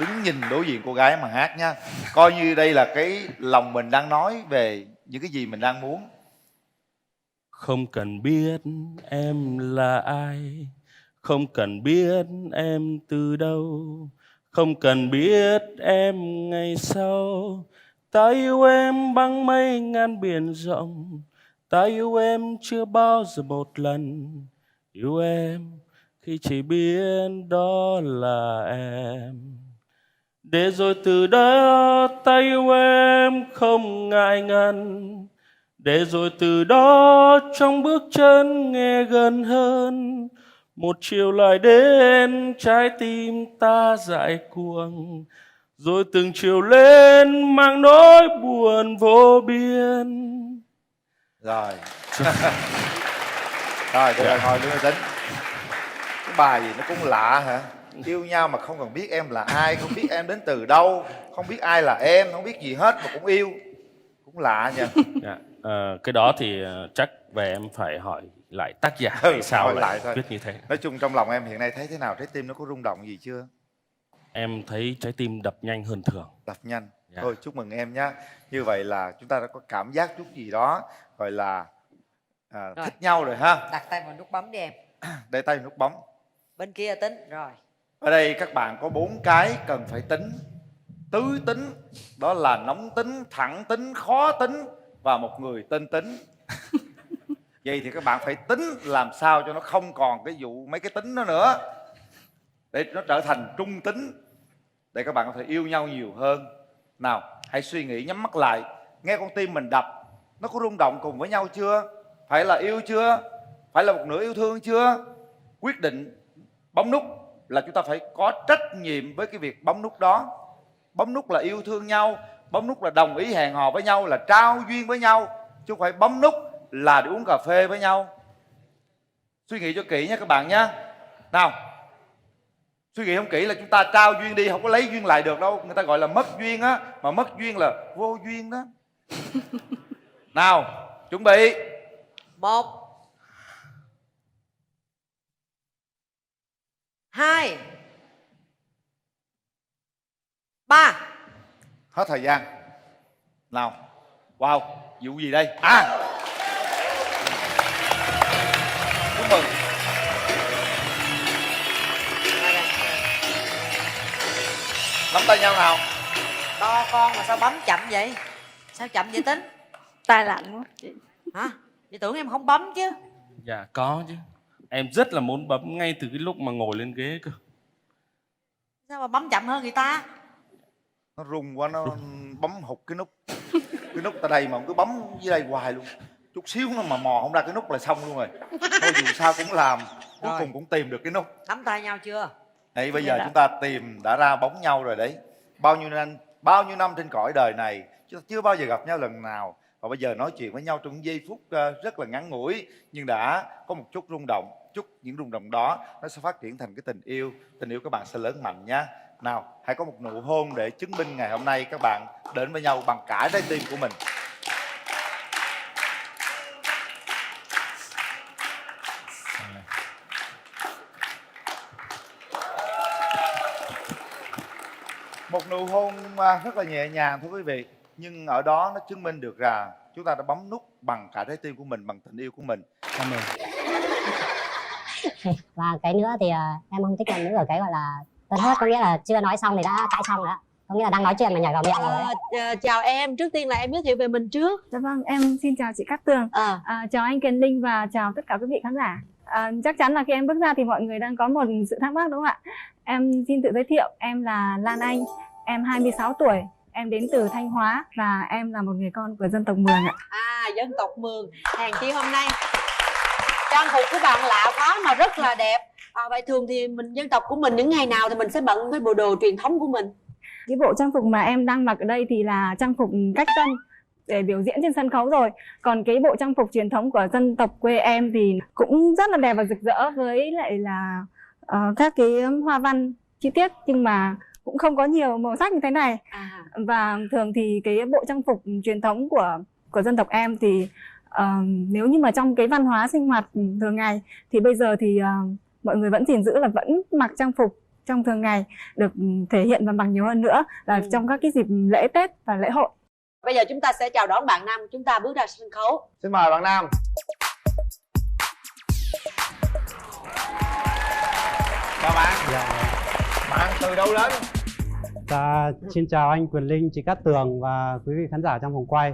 đứng nhìn đối diện cô gái mà hát nha. Coi như đây là cái lòng mình đang nói về những cái gì mình đang muốn. Không cần biết em là ai, không cần biết em từ đâu, không cần biết em ngày sau. Ta yêu em bằng mây ngàn biển rộng, ta yêu em chưa bao giờ một lần. Yêu em khi chỉ biết đó là em. Để rồi từ đó ta yêu em không ngại ngần. Để rồi từ đó trong bước chân nghe gần hơn. Một chiều lại đến trái tim ta dại cuồng. Rồi từng chiều lên mang nỗi buồn vô biên. Rồi. Rồi, được rồi, ngồi luôn Tính. Cái bài gì nó cũng lạ hả? Yêu nhau mà không cần biết em là ai, không biết em đến từ đâu, không biết ai là em, không biết gì hết mà cũng yêu. Cũng lạ nha. Dạ. Cái đó thì chắc về em phải hỏi lại tác giả tại sao lại viết như thế. Nói chung trong lòng em hiện nay thấy thế nào? Trái tim nó có rung động gì chưa? Em thấy trái tim đập nhanh hơn thường. Đập nhanh. Dạ. Thôi chúc mừng em nhé. Như vậy là chúng ta đã có cảm giác chút gì đó gọi là thích nhau rồi ha. Đặt tay vào nút bấm đi em. Để tay vào nút bấm. Bên kia Tính. Rồi. Ở đây các bạn có 4 cái cần phải tính. Tứ tính, đó là nóng tính, thẳng tính, khó tính và một người tên Tính. Vậy thì các bạn phải tính làm sao cho nó không còn cái vụ mấy cái tính đó nữa, để nó trở thành trung tính, để các bạn có thể yêu nhau nhiều hơn. Nào, hãy suy nghĩ, nhắm mắt lại, nghe con tim mình đập, nó có rung động cùng với nhau chưa? Phải là yêu chưa? Phải là một nửa yêu thương chưa? Quyết định bấm nút là chúng ta phải có trách nhiệm với cái việc bấm nút đó. Bấm nút là yêu thương nhau, bấm nút là đồng ý hẹn hò với nhau, là trao duyên với nhau, chứ không phải bấm nút là để uống cà phê với nhau. Suy nghĩ cho kỹ nha các bạn nhé. Nào, suy nghĩ không kỹ là chúng ta trao duyên đi, không có lấy duyên lại được đâu. Người ta gọi là mất duyên á, mà mất duyên là vô duyên đó. Nào, chuẩn bị. 1 2 3. Hết thời gian. Nào. Wow, vụ gì đây? Chúc mừng. Nắm tay nhau nào. To con mà sao bấm chậm vậy? Sao chậm vậy Tính? Tay lạnh quá chị. Hả? Chị tưởng em không bấm chứ. Dạ có chứ. Em rất là muốn bấm ngay từ cái lúc mà ngồi lên ghế cơ. Sao mà bấm chậm hơn người ta? Nó rung quá, nó bấm hụt cái nút. Cái nút tại đây mà ông cứ bấm dưới đây hoài luôn. chút xíu mà mò không ra cái nút là xong luôn rồi. Thôi dù sao cũng làm, cuối Rồi. cùng cũng tìm được cái nút. Nắm tay nhau chưa? Đấy, bây giờ chúng ta tìm đã ra bóng nhau rồi đấy. Bao nhiêu năm trên cõi đời này chúng ta chưa bao giờ gặp nhau lần nào, và bây giờ nói chuyện với nhau trong giây phút rất là ngắn ngủi nhưng đã có một chút rung động. Chúc những rung động đó nó sẽ phát triển thành cái tình yêu các bạn sẽ lớn mạnh nhá. Nào, hãy có một nụ hôn để chứng minh ngày hôm nay các bạn đến với nhau bằng cả trái tim của mình. Một nụ hôn rất là nhẹ nhàng thôi quý vị, nhưng ở đó nó chứng minh được rằng chúng ta đã bấm nút bằng cả trái tim của mình, bằng tình yêu của mình. Cảm ơn. Và cái nữa thì em không thích em nữ ở cái gọi là tân hớt, có nghĩa là chưa nói xong thì đã cãi xong rồi đó, có nghĩa là đang nói chuyện mà nhảy vào miệng rồi. Chào em, trước tiên là em giới thiệu về mình trước. Dạ vâng, em xin chào chị Cát Tường, chào anh Kiền Linh và chào tất cả quý vị khán giả. Chắc chắn là khi em bước ra thì mọi người đang có một sự thắc mắc đúng không ạ? Em xin tự giới thiệu, em là Lan Anh, em 26 tuổi, em đến từ Thanh Hóa và em là một người con của dân tộc Mường ạ. Dân tộc Mường, hèn chi hôm nay trang phục của bạn lạ quá mà rất là đẹp. Vậy thường thì dân tộc của mình những ngày nào thì mình sẽ bận với bộ đồ truyền thống của mình? Cái bộ trang phục mà em đang mặc ở đây thì là trang phục cách tân để biểu diễn trên sân khấu rồi. Còn cái bộ trang phục truyền thống của dân tộc quê em thì cũng rất là đẹp và rực rỡ, với lại là các cái hoa văn chi tiết nhưng mà cũng không có nhiều màu sắc như thế này. Và thường thì cái bộ trang phục truyền thống của dân tộc em thì nếu như mà trong cái văn hóa sinh hoạt thường ngày thì bây giờ thì mọi người vẫn gìn giữ là vẫn mặc trang phục trong thường ngày, được thể hiện và bằng nhiều hơn nữa là trong các cái dịp lễ Tết và lễ hội. Bây giờ chúng ta sẽ chào đón bạn nam, chúng ta bước ra sân khấu. Xin mời bạn nam. Chào bạn. Bạn từ đâu đến? Xin chào anh Quyền Linh, chị Cát Tường và quý vị khán giả trong phòng quay.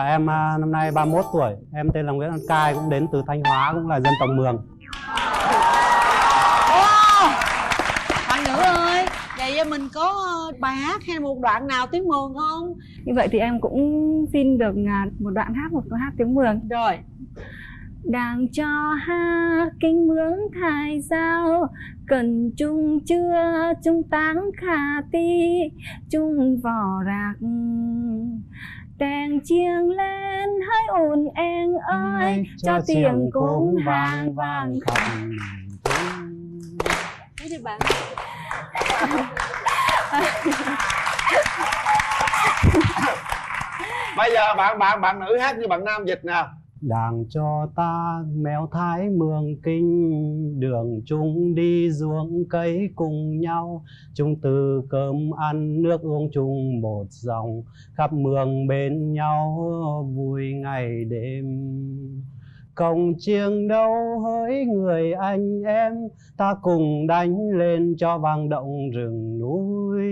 Em năm nay 31 tuổi, em tên là Nguyễn Văn Cai, cũng đến từ Thanh Hóa, cũng là dân tộc Mường. Bạn nữ ơi, vậy mình có bài hát hay một đoạn nào tiếng Mường không? Như vậy thì em cũng xin được một đoạn hát, một câu hát tiếng Mường. Rồi. Đang cho hát kinh mướn thái giao, cần chung chưa chung táng khả ti, chung vò rạc đèn chiêng lên hãy ồn eng ơi, cho tiếng cúng vang vang khắp. Thế thì bạn. Bây giờ bạn nữ hát như bạn nam dịch nào. Đảng cho ta mèo thái Mường Kinh, đường chung đi ruộng cây cùng nhau, chung từ cơm ăn nước uống chung một dòng, khắp Mường bên nhau vui ngày đêm. Cổng chiêng đâu hỡi người anh em, ta cùng đánh lên cho vang động rừng núi.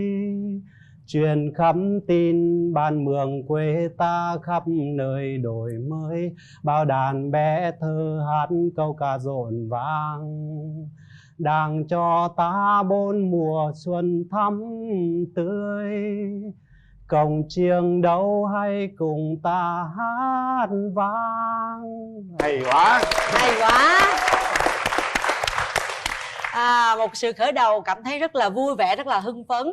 Truyền khắp tin ban Mường quê ta, khắp nơi đổi mới, bao đàn bé thơ hát câu ca rộn vang. Đảng cho ta 4 mùa xuân thắm tươi, cổng chiêng đâu hay cùng ta hát vang. Hay quá. Hay quá. Một sự khởi đầu cảm thấy rất là vui vẻ, rất là hưng phấn.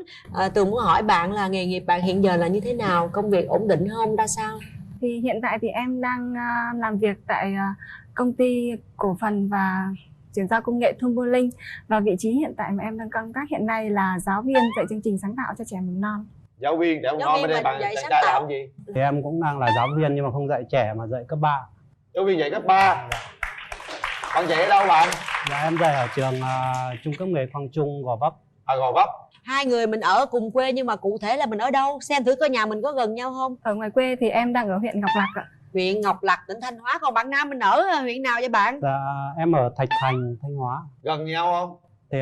Tường muốn hỏi bạn là nghề nghiệp bạn hiện giờ là như thế nào? Công việc ổn định không? Ra sao? Thì hiện tại thì em đang làm việc tại công ty cổ phần và chuyển giao công nghệ Thunberlin, và vị trí hiện tại mà em đang công tác hiện nay là giáo viên dạy chương trình sáng tạo cho trẻ mầm non. Giáo viên trẻ mầm non, bên đây bạn trai làm gì? Thì em cũng đang là giáo viên nhưng mà không dạy trẻ mà dạy cấp 3. Giáo viên dạy cấp 3. Bạn dạy ở đâu bạn? Dạ, em dạy ở trường trung cấp nghề Quang Trung, Gò Vấp. Gò Vấp. Hai người mình ở cùng quê nhưng mà cụ thể là mình ở đâu? Xem thử coi nhà mình có gần nhau không? Ở ngoài quê thì em đang ở huyện Ngọc Lặc ạ. Huyện Ngọc Lặc, tỉnh Thanh Hóa. Còn bạn nam mình ở huyện nào vậy bạn? Dạ, em ở Thạch Thành, Thanh Hóa. Gần nhau không? Thì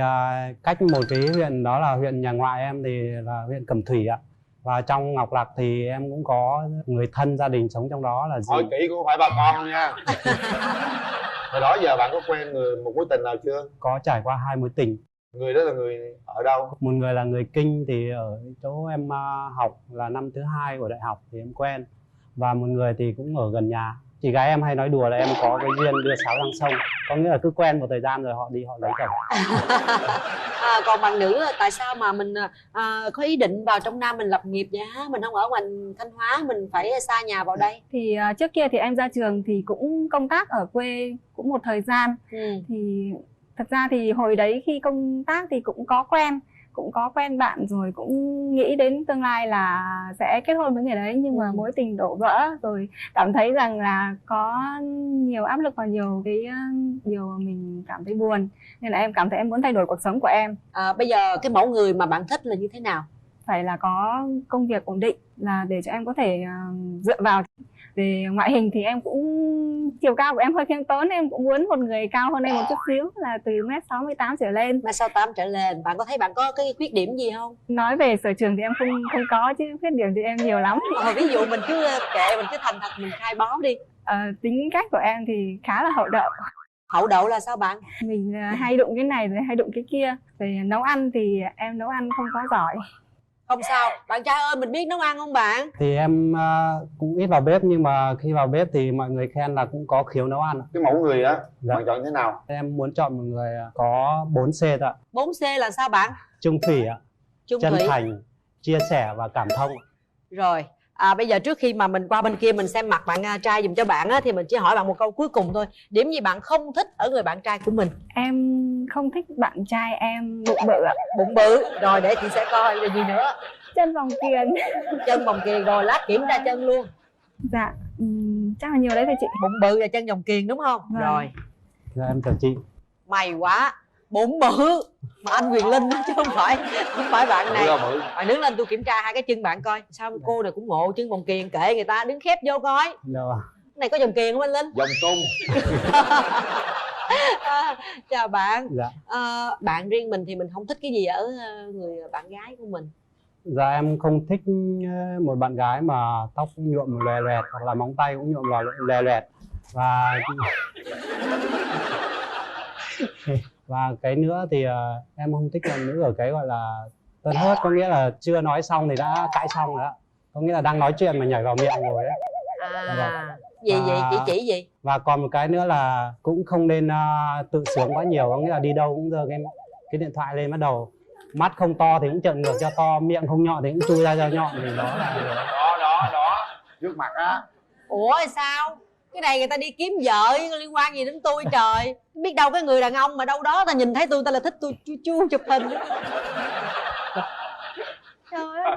cách một cái huyện đó là huyện nhà ngoại em thì là huyện Cẩm Thủy ạ. Và trong Ngọc Lặc thì em cũng có người thân gia đình sống trong đó là gì? Hỏi kỹ cũng phải bà con nha. Hồi đó giờ bạn có quen một mối tình nào chưa? Có trải qua 2 mối tình. Người đó là người ở đâu? Một người là người Kinh, thì ở chỗ em học là năm thứ 2 của đại học thì em quen. Và một người thì cũng ở gần nhà. Chị gái em hay nói đùa là em có cái duyên đưa sáo sang sông, có nghĩa là cứ quen một thời gian rồi họ đi họ lấy chồng. Còn bạn nữ tại sao mà mình có ý định vào trong Nam mình lập nghiệp vậy hả? Mình không ở ngoài Thanh Hóa, mình phải xa nhà vào đây. Thì trước kia thì em ra trường thì cũng công tác ở quê cũng một thời gian. Thì thật ra thì hồi đấy khi công tác thì cũng có quen bạn rồi, cũng nghĩ đến tương lai là sẽ kết hôn với người đấy, nhưng mà mối tình đổ vỡ rồi cảm thấy rằng là có nhiều áp lực và nhiều cái điều mà mình cảm thấy buồn, nên là em cảm thấy em muốn thay đổi cuộc sống của em. Bây giờ cái mẫu người mà bạn thích là như thế nào? Phải là có công việc ổn định, là để cho em có thể dựa vào. Về ngoại hình thì em cũng, chiều cao của em hơi khiêm tốn, em cũng muốn một người cao hơn em một chút xíu, là từ 1m68 trở lên. 1m68 trở lên. Bạn có thấy bạn có cái khuyết điểm gì không? Nói về sở trường thì em không có, chứ khuyết điểm thì em nhiều lắm. Ví dụ mình cứ kệ, mình cứ thành thật mình khai báo đi. Tính cách của em thì khá là hậu đậu. Hậu đậu là sao bạn? Mình hay đụng cái này rồi hay đụng cái kia. Về nấu ăn thì em nấu ăn không có giỏi. Không sao, bạn trai ơi, mình biết nấu ăn không bạn? Thì em cũng ít vào bếp, nhưng mà khi vào bếp thì mọi người khen là cũng có khiếu nấu ăn. Cái mẫu người á, bạn chọn thế nào? Em muốn chọn một người có 4C ạ. 4C là sao bạn? Trung thủy ạ. Trung chân thủy. thành, chia sẻ và cảm thông. Rồi, bây giờ trước khi mà mình qua bên kia mình xem mặt bạn trai dùm cho bạn á, thì mình chỉ hỏi bạn một câu cuối cùng thôi. Điểm gì bạn không thích ở người bạn trai của mình? Em không thích bạn trai em bụng bự ạ. Bụng bự. Rồi để chị sẽ coi là gì nữa. Chân vòng kiềng. Chân vòng kiềng, rồi lát kiểm tra chân luôn. Dạ, chắc là nhiều đấy thôi chị. Bụng bự và chân vòng kiềng đúng không? Rồi. Dạ em chào chị. Mày quá, bụng bự mà anh Quyền Linh chứ không phải bạn này. Bạn đứng lên tôi kiểm tra hai cái chân bạn coi. Sao cô này cũng ngộ, chân vòng kiềng kệ người ta, đứng khép vô coi. Đâu à? Cái này có vòng kiềng không anh Linh? Vòng cung. Chào bạn. Dạ. Bạn riêng mình thì mình không thích cái gì ở người bạn gái của mình? Dạ em không thích một bạn gái mà tóc nhuộm lòe loẹt, hoặc là móng tay cũng nhuộm lòe loẹt. Và cái nữa thì em không thích bạn nữ ở cái gọi là tân hớt, có nghĩa là chưa nói xong thì đã cãi xong rồi đó. Có nghĩa là đang nói chuyện mà nhảy vào miệng rồi ấy. Gì vậy? Chị chỉ gì? Và còn một cái nữa là cũng không nên tự sướng quá nhiều, có nghĩa là đi đâu cũng giơ cái điện thoại lên, bắt đầu mắt không to thì cũng trợn ngược cho to, miệng không nhọn thì cũng chui ra cho nhọn, thì đó là đó trước mặt á. Ủa sao cái này người ta đi kiếm vợ liên quan gì đến tôi trời? Biết đâu cái người đàn ông mà đâu đó ta nhìn thấy tôi ta là thích tôi chu chụp hình. Trời ơi,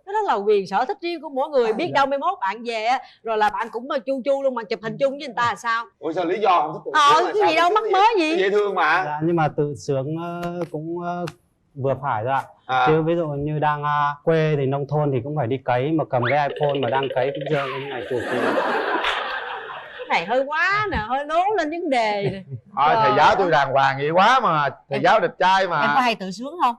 đó là quyền sở thích riêng của mỗi người. Biết đâu mai mốt bạn về á rồi là bạn cũng chu luôn mà chụp hình chung với người ta là sao? Ủa sao lý do không thích tự sướng? Cái gì đâu mắc mới gì, dễ thương mà. Dạ, nhưng mà tự sướng cũng vừa phải thôi ạ. Chứ ví dụ như đang quê thì nông thôn thì cũng phải đi cấy, mà cầm cái iPhone mà đang cấy cũng dơ cái này chụp. Cái này hơi quá nè, hơi lố lên vấn đề nè. Thôi thầy giáo tôi đàng hoàng vậy quá mà, thầy giáo đẹp trai mà. Em có hay tự sướng không?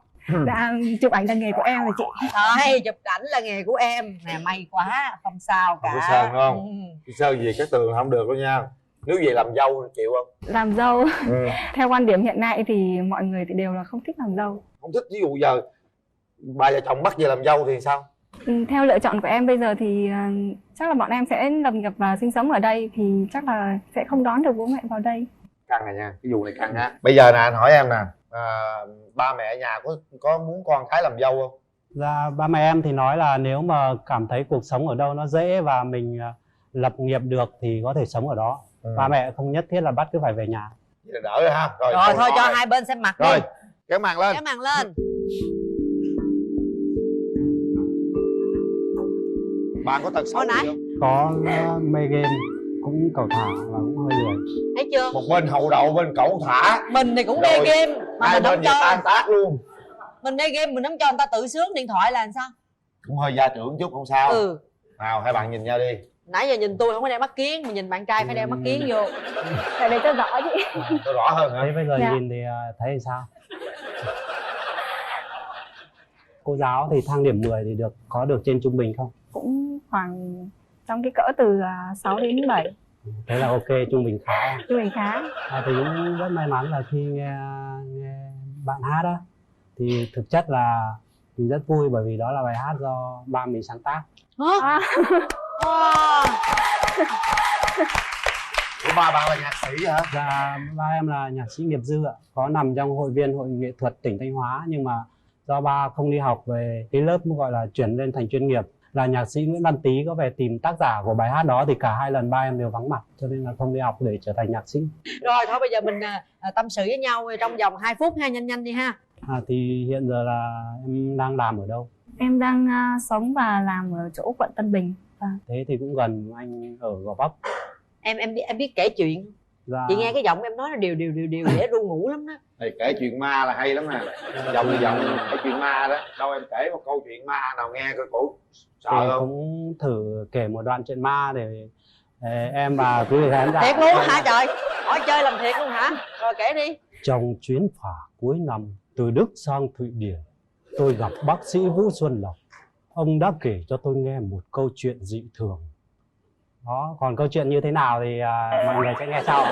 Dạ, chụp ảnh là nghề của em rồi chị. Thôi, chụp ảnh là nghề của em nè, may quá, không sao cả. Không có sơn không? Sơn gì cái tường không được đâu nha. Nếu về làm dâu chịu không? Làm dâu theo quan điểm hiện nay thì mọi người thì đều là không thích làm dâu. Không thích, ví dụ giờ bà và chồng bắt về làm dâu thì sao? Theo lựa chọn của em bây giờ thì chắc là bọn em sẽ lập nghiệp và sinh sống ở đây, thì chắc là sẽ không đón được bố mẹ vào đây. Căng này nha, cái vụ này căng á. Bây giờ nè, anh hỏi em nè, ba mẹ ở nhà có muốn con cái làm dâu không? Dạ, ba mẹ em thì nói là nếu mà cảm thấy cuộc sống ở đâu nó dễ và mình lập nghiệp được thì có thể sống ở đó. Ba mẹ không nhất thiết là bắt cứ phải về nhà. Vậy là đỡ rồi ha. Rồi thôi cho hai bên xem mặt đi. Rồi, kéo màn lên. Kéo màn lên. Bạn có tật xấu gì không? Có mê game, cũng cẩu thả và cũng hơi lười. Thấy chưa? Một bên hậu đậu, bên cẩu thả. Mình thì cũng mê game mà hai mình bên không cho tan tác luôn. Mình mê game mình không cho người ta tự sướng điện thoại là làm sao? Cũng hơi gia trưởng chút, không sao. Nào hai bạn nhìn nhau đi. Nãy giờ nhìn tôi không có đeo mắt kiến, mà nhìn bạn trai phải đeo mắt kiến vô. Để cho rõ chị. Cho rõ hơn hả? Thế bây giờ nhìn thì thấy sao? Cô giáo thì thang điểm 10 thì có được trên trung bình không? Cũng khoảng trong cái cỡ từ 6 đến 7. Thế là ok, trung bình khá. Trung bình khá. Thì cũng rất may mắn là khi nghe bạn hát á, thì thực chất là mình rất vui, bởi vì đó là bài hát do ba mình sáng tác. Ủa, ba bạn là nhạc sĩ hả? Dạ, ba em là nhạc sĩ nghiệp dư ạ, có nằm trong hội viên Hội nghệ thuật tỉnh Thanh Hóa, nhưng mà do ba không đi học về cái lớp gọi là chuyển lên thành chuyên nghiệp, là nhạc sĩ Nguyễn Văn Tý có về tìm tác giả của bài hát đó thì cả hai lần ba em đều vắng mặt, cho nên là không đi học để trở thành nhạc sĩ. Rồi thôi bây giờ mình tâm sự với nhau trong vòng 2 phút ha, nhanh đi ha. Thì hiện giờ là em đang làm ở đâu? Em đang sống và làm ở chỗ quận Tân Bình. Thế thì cũng gần anh ở Gò Vấp. Em biết kể chuyện. Dạ. Chị nghe cái giọng em nói nó đều dễ ru ngủ lắm đó. Này kể chuyện ma là hay lắm nè. Giọng kể chuyện ma đó. Đâu em kể một câu chuyện ma nào nghe coi cổ sợ thì không? cũng thử kể một đoạn chuyện ma để em và quý vị khán giả. Thiệt luôn hả trời? Hỏi chơi làm thiệt luôn hả? Rồi kể đi. Trong chuyến phà cuối năm từ Đức sang Thụy Điển, tôi gặp bác sĩ Vũ Xuân Lộc. Ông đã kể cho tôi nghe một câu chuyện dị thường. Đó, còn câu chuyện như thế nào thì mọi người sẽ nghe sau.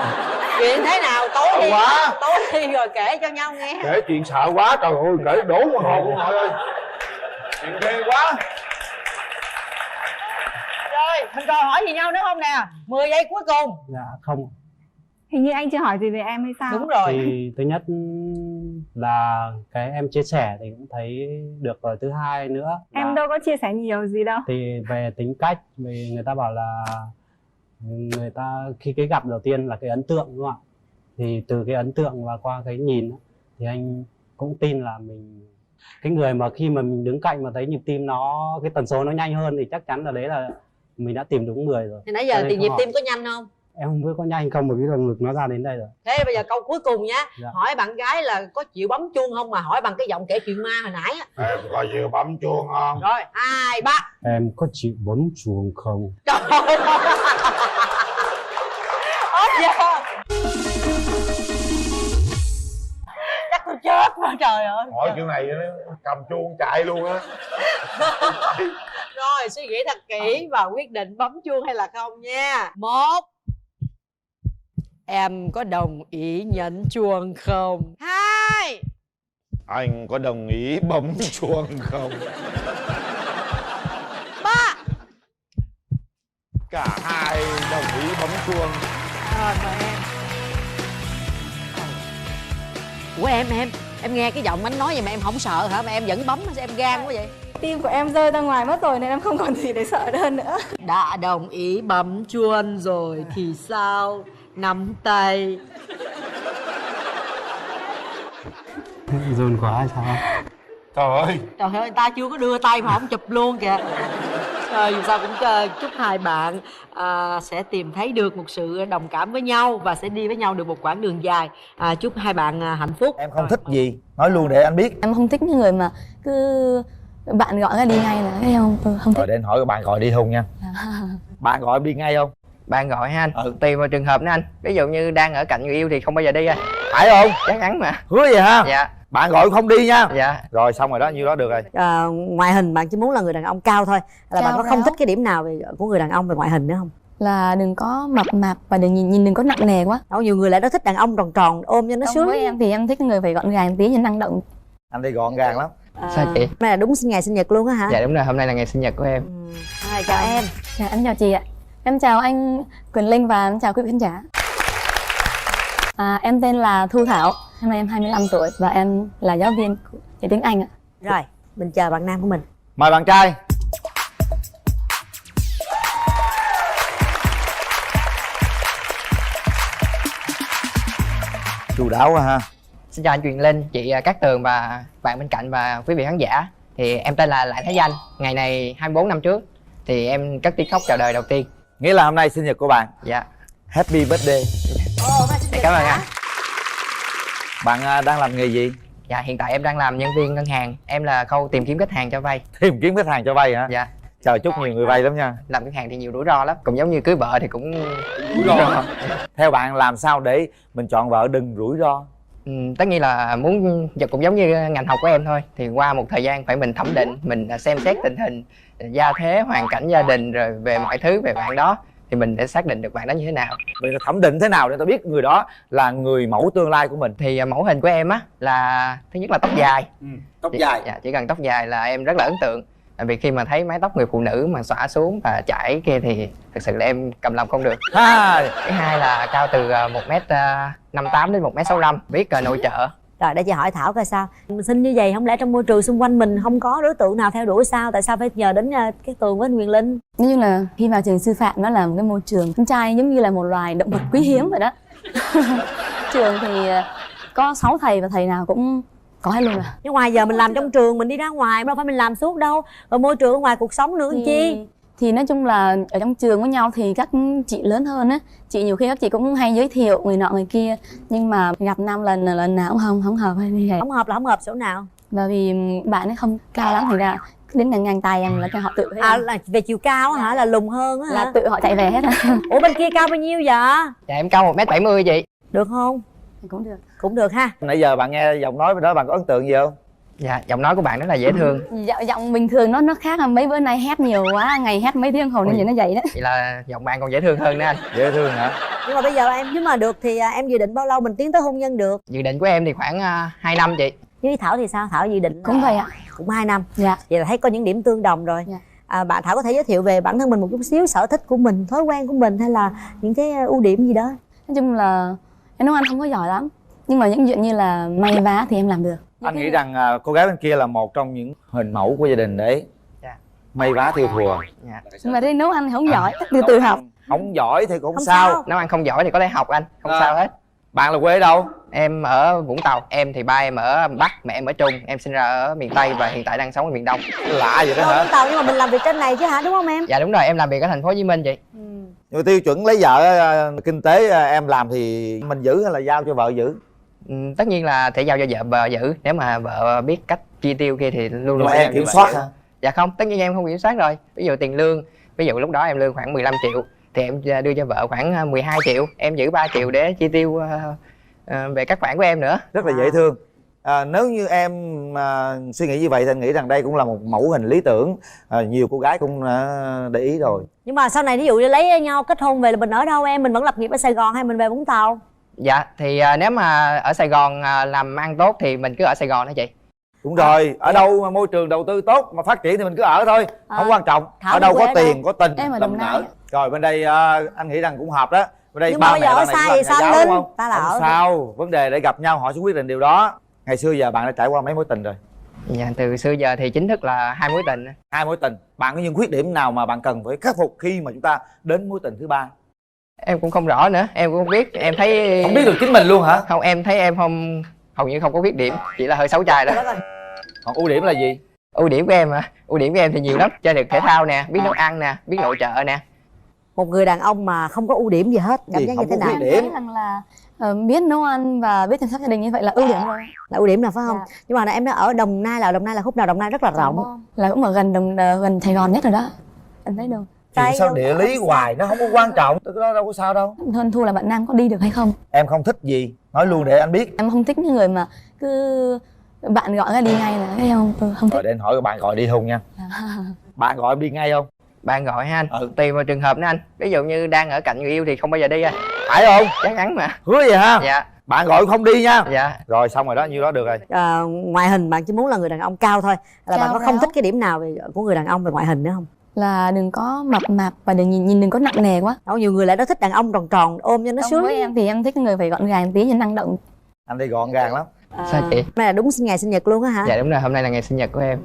Chuyện thế nào tối đi, quá. tối đi rồi kể cho nhau nghe. Kể chuyện sợ quá, trời ơi, kể đổ qua hồn của nội ơi. Chuyện ghê quá. Rồi, mình còn hỏi gì nhau nữa không nè? 10 giây cuối cùng. Dạ không. Hình như anh chưa hỏi gì về em hay sao? Đúng rồi. Thì thứ nhất là cái em chia sẻ thì cũng thấy được, rồi thứ hai nữa Em đâu có chia sẻ nhiều gì đâu. thì về tính cách, vì người ta bảo là người ta khi cái gặp đầu tiên là cái ấn tượng, đúng không ạ? Thì từ cái ấn tượng và qua cái nhìn thì anh cũng tin là mình, cái người mà khi mà mình đứng cạnh mà thấy nhịp tim nó, cái tần số nó nhanh hơn thì chắc chắn là đấy là mình đã tìm đúng người rồi. Thì nãy giờ thì nhịp tim có nhanh không? Em không biết có nhanh không, bởi vì lồng ngực nó ra đến đây rồi. Thế bây giờ câu cuối cùng nhá. Dạ. Hỏi bạn gái là có chịu bấm chuông không, mà hỏi bằng cái giọng kể chuyện ma hồi nãy á. Em có chịu bấm chuông không? Rồi 2, 3. Em có chịu bấm chuông không? Trời ơi. Hết giờ. Chắc tôi chết quá trời ơi. Hỏi kiểu này nó cầm chuông chạy luôn á. Rồi suy nghĩ thật kỹ và quyết định bấm chuông hay là không nha. 1. Em có đồng ý nhấn chuông không? 2. Anh có đồng ý bấm chuông không? 3. Cả hai đồng ý bấm chuông. Rồi mời em. Ủa em nghe cái giọng anh nói vậy mà em không sợ hả? Mà em vẫn bấm, sao em gan quá vậy? Tim của em rơi ra ngoài mất rồi nên em không còn gì để sợ hơn nữa. Đã đồng ý bấm chuông rồi thì sao? Nắm tay. Run quá hay sao? Trời ơi. Trời ơi, ta chưa có đưa tay mà không chụp luôn kìa. Rồi dù sao cũng chúc hai bạn sẽ tìm thấy được một sự đồng cảm với nhau và sẽ đi với nhau được một quãng đường dài. Chúc hai bạn hạnh phúc. Em không thích gì nói luôn để anh biết. Em không thích những người mà cứ bạn gọi ra đi ngay là thấy không? Tôi không thích. Rồi để anh hỏi bạn gọi đi không nha. Bạn gọi em đi ngay không? Bạn gọi ha anh. Tùy vào trường hợp nữa anh. Ví dụ như đang ở cạnh người yêu thì không bao giờ đi anh. Phải không? Chắc chắn mà. Hứa vậy ha? Dạ. Bạn gọi không đi nha. Dạ. Rồi xong rồi đó, nhiêu đó được rồi. Ngoại hình bạn chỉ muốn là người đàn ông cao thôi, là bạn có không thích cái điểm nào của người đàn ông về ngoại hình nữa không? Là đừng có mập mạp và đừng nhìn đừng có nặng nề quá. Đâu, nhiều người lại đó thích đàn ông tròn tròn ôm cho nó sướng. Với em thì em thích người phải gọn gàng tí nhưng năng động. Anh đi gọn gàng lắm. Sao chị? Hôm nay là đúng ngày sinh nhật luôn á hả? Dạ đúng rồi, hôm nay là ngày sinh nhật của em. Chào em. Dạ em chào chị ạ. Em chào anh Quyền Linh và em chào quý vị khán giả. Em tên là Thu Thảo, hôm nay em 25 tuổi và em là giáo viên dạy tiếng Anh ạ. Rồi, mình chờ bạn nam của mình. Mời bạn trai. Chu đáo quá ha. Xin chào anh Quyền Linh, chị Cát Tường và bạn bên cạnh và quý vị khán giả. Thì em tên là Lại Thái Danh. Ngày này 24 năm trước thì em cất tiếng khóc chào đời đầu tiên. Nghĩa là hôm nay sinh nhật của bạn. Dạ. Happy birthday. Cảm ơn anh. Bạn đang làm nghề gì? Dạ hiện tại em đang làm nhân viên ngân hàng. Em là khâu tìm kiếm khách hàng cho vay. Tìm kiếm khách hàng cho vay hả? Dạ. Chờ chúc nhiều người vay lắm nha. Làm ngân hàng thì nhiều rủi ro lắm. Cũng giống như cưới vợ thì cũng rủi ro. Theo bạn làm sao để mình chọn vợ đừng rủi ro? Tất nhiên là muốn cũng giống như ngành học của em thôi. Thì qua một thời gian phải mình thẩm định, mình xem xét tình hình, gia thế, hoàn cảnh gia đình rồi về mọi thứ về bạn đó thì mình sẽ xác định được bạn đó như thế nào. Mình thẩm định thế nào để tôi biết người đó là người mẫu tương lai của mình? Thì mẫu hình của em á là thứ nhất là tóc dài. Tóc dài. Dạ, chỉ cần tóc dài là em rất là ấn tượng. Tại vì khi mà thấy mái tóc người phụ nữ mà xõa xuống và chải kia thì thực sự là em cầm lòng không được. Thứ hai là cao từ 1m58 đến 1m65, biết nội trợ. Rồi để chị hỏi Thảo coi sao. Mình xinh như vậy không lẽ trong môi trường xung quanh mình không có đối tượng nào theo đuổi sao? Tại sao phải nhờ đến cái Tường với anh Quyền Linh? Nói chung là khi vào trường sư phạm nó là một cái môi trường con trai giống như là một loài động vật quý hiếm vậy đó. Trường thì có 6 thầy và thầy nào cũng có hết luôn à. Nhưng ngoài giờ mình làm trong trường, mình đi ra ngoài đâu phải mình làm suốt đâu. Rồi môi trường ở ngoài cuộc sống nữa chi? Thì nói chung là ở trong trường với nhau thì các chị lớn hơn á, chị nhiều khi các chị cũng hay giới thiệu người nọ người kia, nhưng mà gặp 5 lần là lần nào cũng không hợp hay như vậy. Không hợp là không hợp chỗ nào? Và vì bạn ấy không cao lắm thì ra đến ngang tay em là cho họ tự À là về chiều cao hả? Là lùn hơn á hả? là tự họ chạy về hết á. Ủa bên kia cao bao nhiêu vậy? Dạ em cao 1m70 chị. Được không? Cũng được. Cũng được ha. Nãy giờ bạn nghe giọng nói bên đó bạn có ấn tượng gì không? Dạ giọng nói của bạn rất là dễ thương. Giọng bình thường nó khác, là mấy bữa nay hét nhiều quá, ngày hét mấy tiếng hồ nên nó vậy đó. Vậy là giọng bạn còn dễ thương hơn nữa anh. Dễ thương hả? Nhưng mà bây giờ em nếu mà được thì em dự định bao lâu mình tiến tới hôn nhân được? Dự định của em thì khoảng 2 năm chị. Với Thảo thì sao? Thảo dự định Cũng vậy ạ. Cũng 2 năm. Dạ. Vậy là thấy có những điểm tương đồng rồi. Dạ. Bạn Thảo có thể giới thiệu về bản thân mình một chút xíu, sở thích của mình, thói quen của mình hay là những cái ưu điểm gì đó? Nói chung là em nấu ăn không có giỏi lắm, nhưng mà những chuyện như là may vá thì em làm được. Anh nghĩ rằng cô gái bên kia là một trong những hình mẫu của gia đình đấy. Dạ. May vá theo thùa. Dạ. Nhưng mà đi nấu ăn thì không giỏi, từ học. Không giỏi thì cũng Không sao. sao. Nấu ăn không giỏi thì có thể học anh, không sao hết. Bạn là quê ở đâu? Em ở Vũng Tàu, em thì ba em ở Bắc, mẹ em ở Trung. Em sinh ra ở miền Tây và hiện tại đang sống ở miền Đông. Lạ vậy đó hả? Vũng Tàu nhưng mà mình làm việc trên này chứ hả, đúng không em? Dạ đúng rồi, em làm việc ở thành phố Hồ Chí Minh chị. Nhưng mà tiêu chuẩn lấy vợ kinh tế em làm thì mình giữ hay là giao cho vợ giữ? Tất nhiên là sẽ giao cho vợ giữ. Nếu mà vợ biết cách chi tiêu kia thì luôn luôn mà sẽ em làm kiểm như soát vậy. hả? Dạ không, tất nhiên em không kiểm soát rồi. Ví dụ tiền lương, ví dụ lúc đó em lương khoảng 15 triệu thì em đưa cho vợ khoảng 12 triệu. Em giữ 3 triệu để chi tiêu về các khoản của em nữa. Rất là dễ thương. Nếu như em suy nghĩ như vậy thì anh nghĩ rằng đây cũng là một mẫu hình lý tưởng. Nhiều cô gái cũng để ý rồi. Nhưng mà sau này ví dụ như lấy nhau kết hôn về là mình ở đâu em? Mình vẫn lập nghiệp ở Sài Gòn hay mình về Vũng Tàu? Dạ thì nếu mà ở Sài Gòn làm ăn tốt thì mình cứ ở Sài Gòn đó chị. Đúng rồi, ở đâu mà môi trường đầu tư tốt mà phát triển thì mình cứ ở thôi, không quan trọng. Thảo Ở đâu quê có tiền, đâu? có tình, Em ở đầm Đồng Nai nở. Rồi bên đây anh nghĩ rằng cũng hợp đó. Bên đây Nhưng mà bây giờ ở xa thì sao giáo Linh? đúng không? Ta là Không ở sao, vấn đề để gặp nhau họ sẽ quyết định điều đó. Ngày xưa giờ bạn đã trải qua mấy mối tình rồi? Dạ từ xưa giờ thì chính thức là 2 mối tình. 2 mối tình. Bạn có những khuyết điểm nào mà bạn cần phải khắc phục khi mà chúng ta đến mối tình thứ 3? Em cũng không rõ nữa, em cũng không biết. Em thấy Không biết được chính mình luôn hả? Không, em thấy em không, hầu như không có khuyết điểm, chỉ là hơi xấu trai đó. Còn ưu điểm là gì? Ưu điểm của em hả? Ưu điểm của em thì nhiều lắm, chơi được thể thao nè, biết nấu ăn nè, biết nội trợ nè. một người đàn ông mà không có ưu điểm gì hết, cảm giác như thế nào? Em thấy rằng là biết nấu ăn và biết chăm sóc gia đình như vậy là ưu điểm rồi. Là ưu điểm là phải không? Nhưng mà em đã ở Đồng Nai là khúc nào? Đồng Nai rất là rộng. Là cũng ở gần Sài Gòn nhất rồi đó. Em thấy đâu. Thì sao địa lý hoài nó không có quan trọng, cái đó đâu có sao đâu. Hơn thua là bạn nam có đi được hay không. Em không thích gì nói luôn để anh biết. Em không thích những người mà cứ bạn gọi ra đi ngay là thấy không? Không thích. Rồi để anh hỏi bạn gọi đi không nha. Bạn gọi em đi ngay không? Bạn gọi ha anh? Tùy vào trường hợp nữa anh. Ví dụ như đang ở cạnh người yêu thì không bao giờ đi anh. Phải không? Chắc chắn mà. Hứa vậy ha? Dạ. Bạn gọi không đi nha. Dạ. Rồi xong rồi đó, nhiêu đó được rồi. Ngoại hình bạn chỉ muốn là người đàn ông cao thôi, là bạn có không thích cái điểm nào của người đàn ông về ngoại hình nữa không? Là đừng có mập mạp và đừng nhìn đừng có nặng nề quá. Nhiều người lại đó thích đàn ông tròn tròn ôm cho nó sướng. Với em thì em thích người phải gọn gàng tí, năng động. Anh đây gọn gàng lắm. Sao chị? Hôm nay là đúng ngày sinh nhật luôn á hả? Dạ đúng rồi, hôm nay là ngày sinh nhật của em.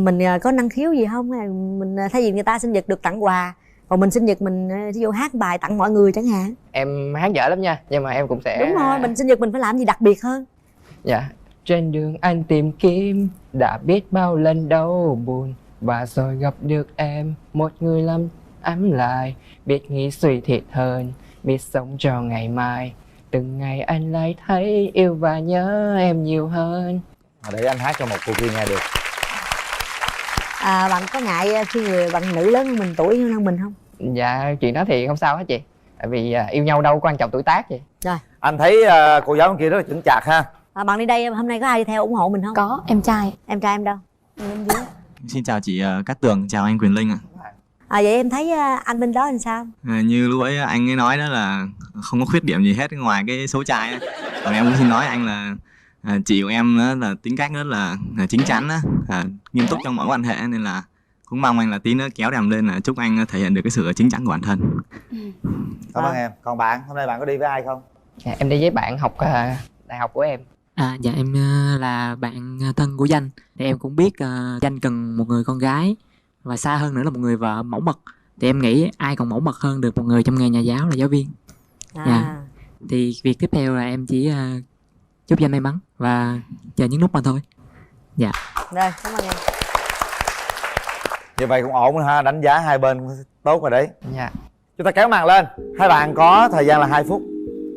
Mình có năng khiếu gì không? Mình thay vì người ta sinh nhật được tặng quà, còn mình sinh nhật mình ví dụ hát bài tặng mọi người chẳng hạn. Em hát dở lắm nha, nhưng mà em cũng sẽ... Đúng rồi, mình sinh nhật mình phải làm gì đặc biệt hơn. Dạ. Trên đường anh tìm kiếm, đã biết bao lần đau buồn, và rồi gặp được em, một người làm ấm lại, biết nghĩ suy thiệt hơn, biết sống cho ngày mai. Từng ngày anh lại thấy yêu và nhớ em nhiều hơn. Để anh hát cho một cô kia nghe được. Bạn có ngại khi người bạn nữ lớn hơn mình, tuổi hơn mình không? Dạ chuyện đó thì không sao hết chị. Tại vì yêu nhau đâu quan trọng tuổi tác vậy. Rồi. Anh thấy cô giáo kia rất là chững chạc ha. Bạn đi đây hôm nay có ai đi theo ủng hộ mình không? Có, em trai. Em trai em đâu? Bên dưới. Xin chào chị Cát Tường, chào anh Quyền Linh ạ. Vậy em thấy anh bên đó làm sao? Như lúc ấy anh ấy nói đó là không có khuyết điểm gì hết ngoài cái số trai ấy. Còn em cũng xin nói anh là Chị của em á, là tính cách rất là chín chắn á, nghiêm túc trong mọi quan hệ, nên là cũng mong anh là tí nữa kéo đàm lên là chúc anh thể hiện được cái sự chính chắn của bản thân. Cảm ơn em. Còn bạn, hôm nay bạn có đi với ai không? Dạ, em đi với bạn học đại học của em. Dạ em là bạn thân của Danh. Thì em cũng biết Danh cần một người con gái và xa hơn nữa là một người vợ mẫu mực. Thì em nghĩ ai còn mẫu mực hơn được một người trong nghề nhà giáo là giáo viên. Dạ. Thì việc tiếp theo là em chỉ chúc Danh may mắn và chờ những lúc mà thôi. Dạ. Rồi, cảm ơn em. Như vậy cũng ổn rồi ha, đánh giá hai bên tốt rồi đấy. Dạ. Chúng ta kéo màn lên. Hai bạn có thời gian là 2 phút.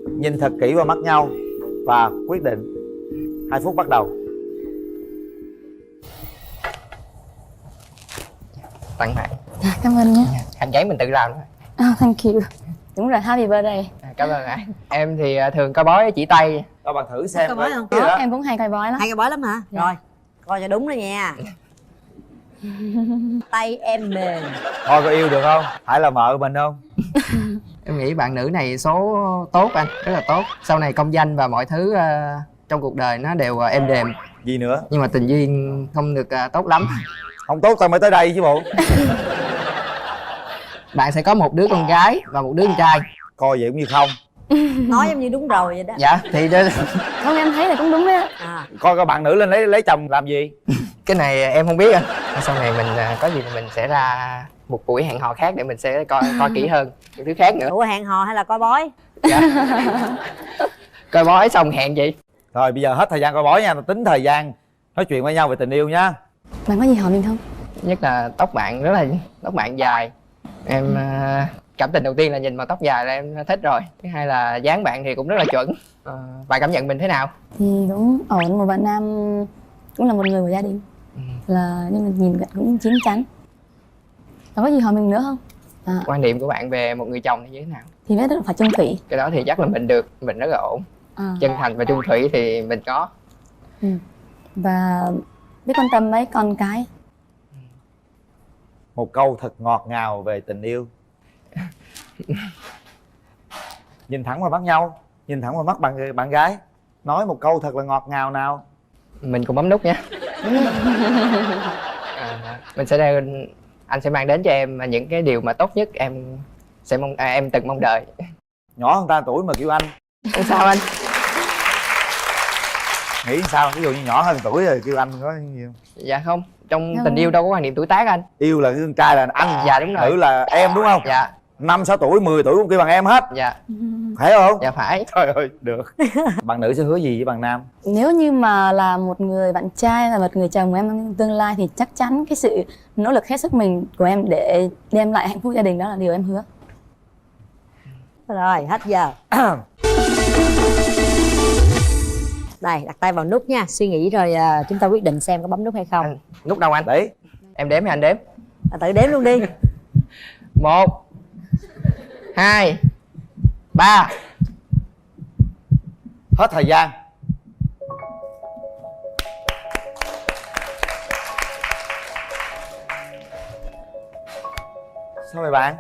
Nhìn thật kỹ vào mắt nhau và quyết định. 2 phút bắt đầu. Tặng bạn. Cảm ơn nhé. Khăn giấy mình tự làm thôi. Thank you. Đúng rồi, happy birthday. Cảm ơn ạ. Em thì thường coi bói chỉ tay. Cho bạn thử xem. Coi bói không? Em cũng hay coi bói lắm. Hay coi bói lắm hả? Dạ. Rồi, coi cho đúng đó nha. Tay em mềm. Thôi có yêu được không? Phải là vợ mình không? Em nghĩ bạn nữ này số tốt anh, rất là tốt. Sau này công danh và mọi thứ trong cuộc đời nó đều êm đềm. Gì nữa? Nhưng mà tình duyên không được tốt lắm. Không tốt tao mới tới đây chứ bộ. Bạn sẽ có một đứa con gái và một đứa con trai. Coi vậy cũng như không. Nói giống như đúng rồi vậy đó. Dạ thì Không, em thấy là cũng đúng đấy. Coi các bạn nữ lên lấy chồng làm gì? cái này em không biết anh. Sau này mình có gì thì mình sẽ ra một buổi hẹn hò khác để mình sẽ coi kỹ hơn những thứ khác nữa. Ủa hẹn hò hay là coi bói? Dạ. Coi bói xong hẹn chị. Rồi bây giờ hết thời gian coi bói nha, tính thời gian nói chuyện với nhau về tình yêu nhá. Bạn có gì hỏi mình không? Nhất là tóc bạn tóc bạn dài. Em cảm tình đầu tiên là nhìn màu tóc dài là em thích rồi. Thứ hai là dáng bạn thì cũng rất là chuẩn. Bạn cảm nhận mình thế nào? Thì cũng ổn, một bạn nam cũng là một người của gia đình. Là nhưng mà nhìn cũng chín chắn. Bạn có gì hỏi mình nữa không? Quan điểm của bạn về một người chồng thì như thế nào? Thì biết là phải chung thủy. Cái đó thì chắc là mình được, mình rất là ổn. Chân thành và chung thủy thì mình có. Và biết quan tâm mấy con cái. Một câu thật ngọt ngào về tình yêu. Nhìn thẳng vào mắt nhau, nhìn thẳng vào mắt bạn gái, nói một câu thật là ngọt ngào nào. Mình cùng bấm nút nha. Mình sẽ anh sẽ mang đến cho em những cái điều mà tốt nhất em sẽ em từng mong đợi. Nhỏ hơn ta tuổi mà kêu anh. Sao anh? Nghĩ sao? Ví dụ như nhỏ hơn tuổi rồi kêu anh có nhiều. Dạ không, trong tình yêu đâu có quan niệm tuổi tác anh. Yêu là con trai là anh, dạ đúng rồi. nữ là em đúng không? Dạ. 5, 6 tuổi, 10 tuổi cũng kêu bằng em hết. Dạ. Phải không? Dạ phải. Trời ơi, được. Bạn nữ sẽ hứa gì với bạn nam? Nếu như mà là một người bạn trai, là một người chồng của em trong tương lai thì chắc chắn cái sự nỗ lực hết sức mình của em để đem lại hạnh phúc gia đình đó là điều em hứa. Rồi, hết giờ. Đây, đặt tay vào nút nha. Suy nghĩ rồi chúng ta quyết định xem có bấm nút hay không. Nút đâu anh? Đấy. Em đếm hay anh đếm? Tự đếm luôn đi. 1 2 3. Hết thời gian. Sao vậy bạn?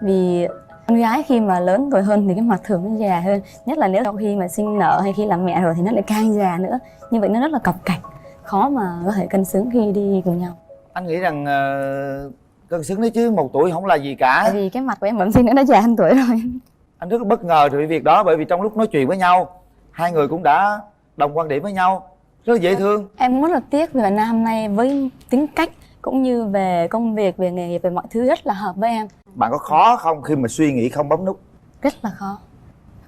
Vì con gái khi mà lớn tuổi hơn thì cái mặt thường nó già hơn. Nhất là nếu sau khi mà sinh nở hay khi làm mẹ rồi thì nó lại càng già nữa. Như vậy nó rất là cọc cạch, khó mà có thể cân xứng khi đi cùng nhau. Anh nghĩ rằng cân xứng đấy chứ 1 tuổi không là gì cả. Tại vì cái mặt của em bẩm sinh nó già hơn tuổi rồi. Anh rất là bất ngờ về việc đó, bởi vì trong lúc nói chuyện với nhau hai người cũng đã đồng quan điểm với nhau, rất là dễ thương. Em cũng rất là tiếc vì bạn nam hôm nay với tính cách cũng như về công việc, về nghề nghiệp, về mọi thứ rất là hợp với em. Bạn có khó không khi mà suy nghĩ không bấm nút? Rất là khó.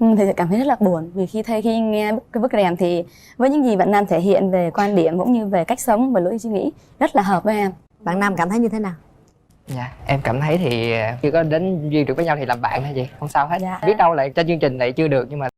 Thì cảm thấy rất là buồn vì khi nghe cái bức rèm thì với những gì bạn nam thể hiện về quan điểm cũng như về cách sống và lối suy nghĩ rất là hợp với em. Bạn nam cảm thấy như thế nào? Dạ, em cảm thấy thì chưa có đến duyên được với nhau thì làm bạn hay gì, không sao hết. Biết đâu lại trên chương trình lại chưa được nhưng mà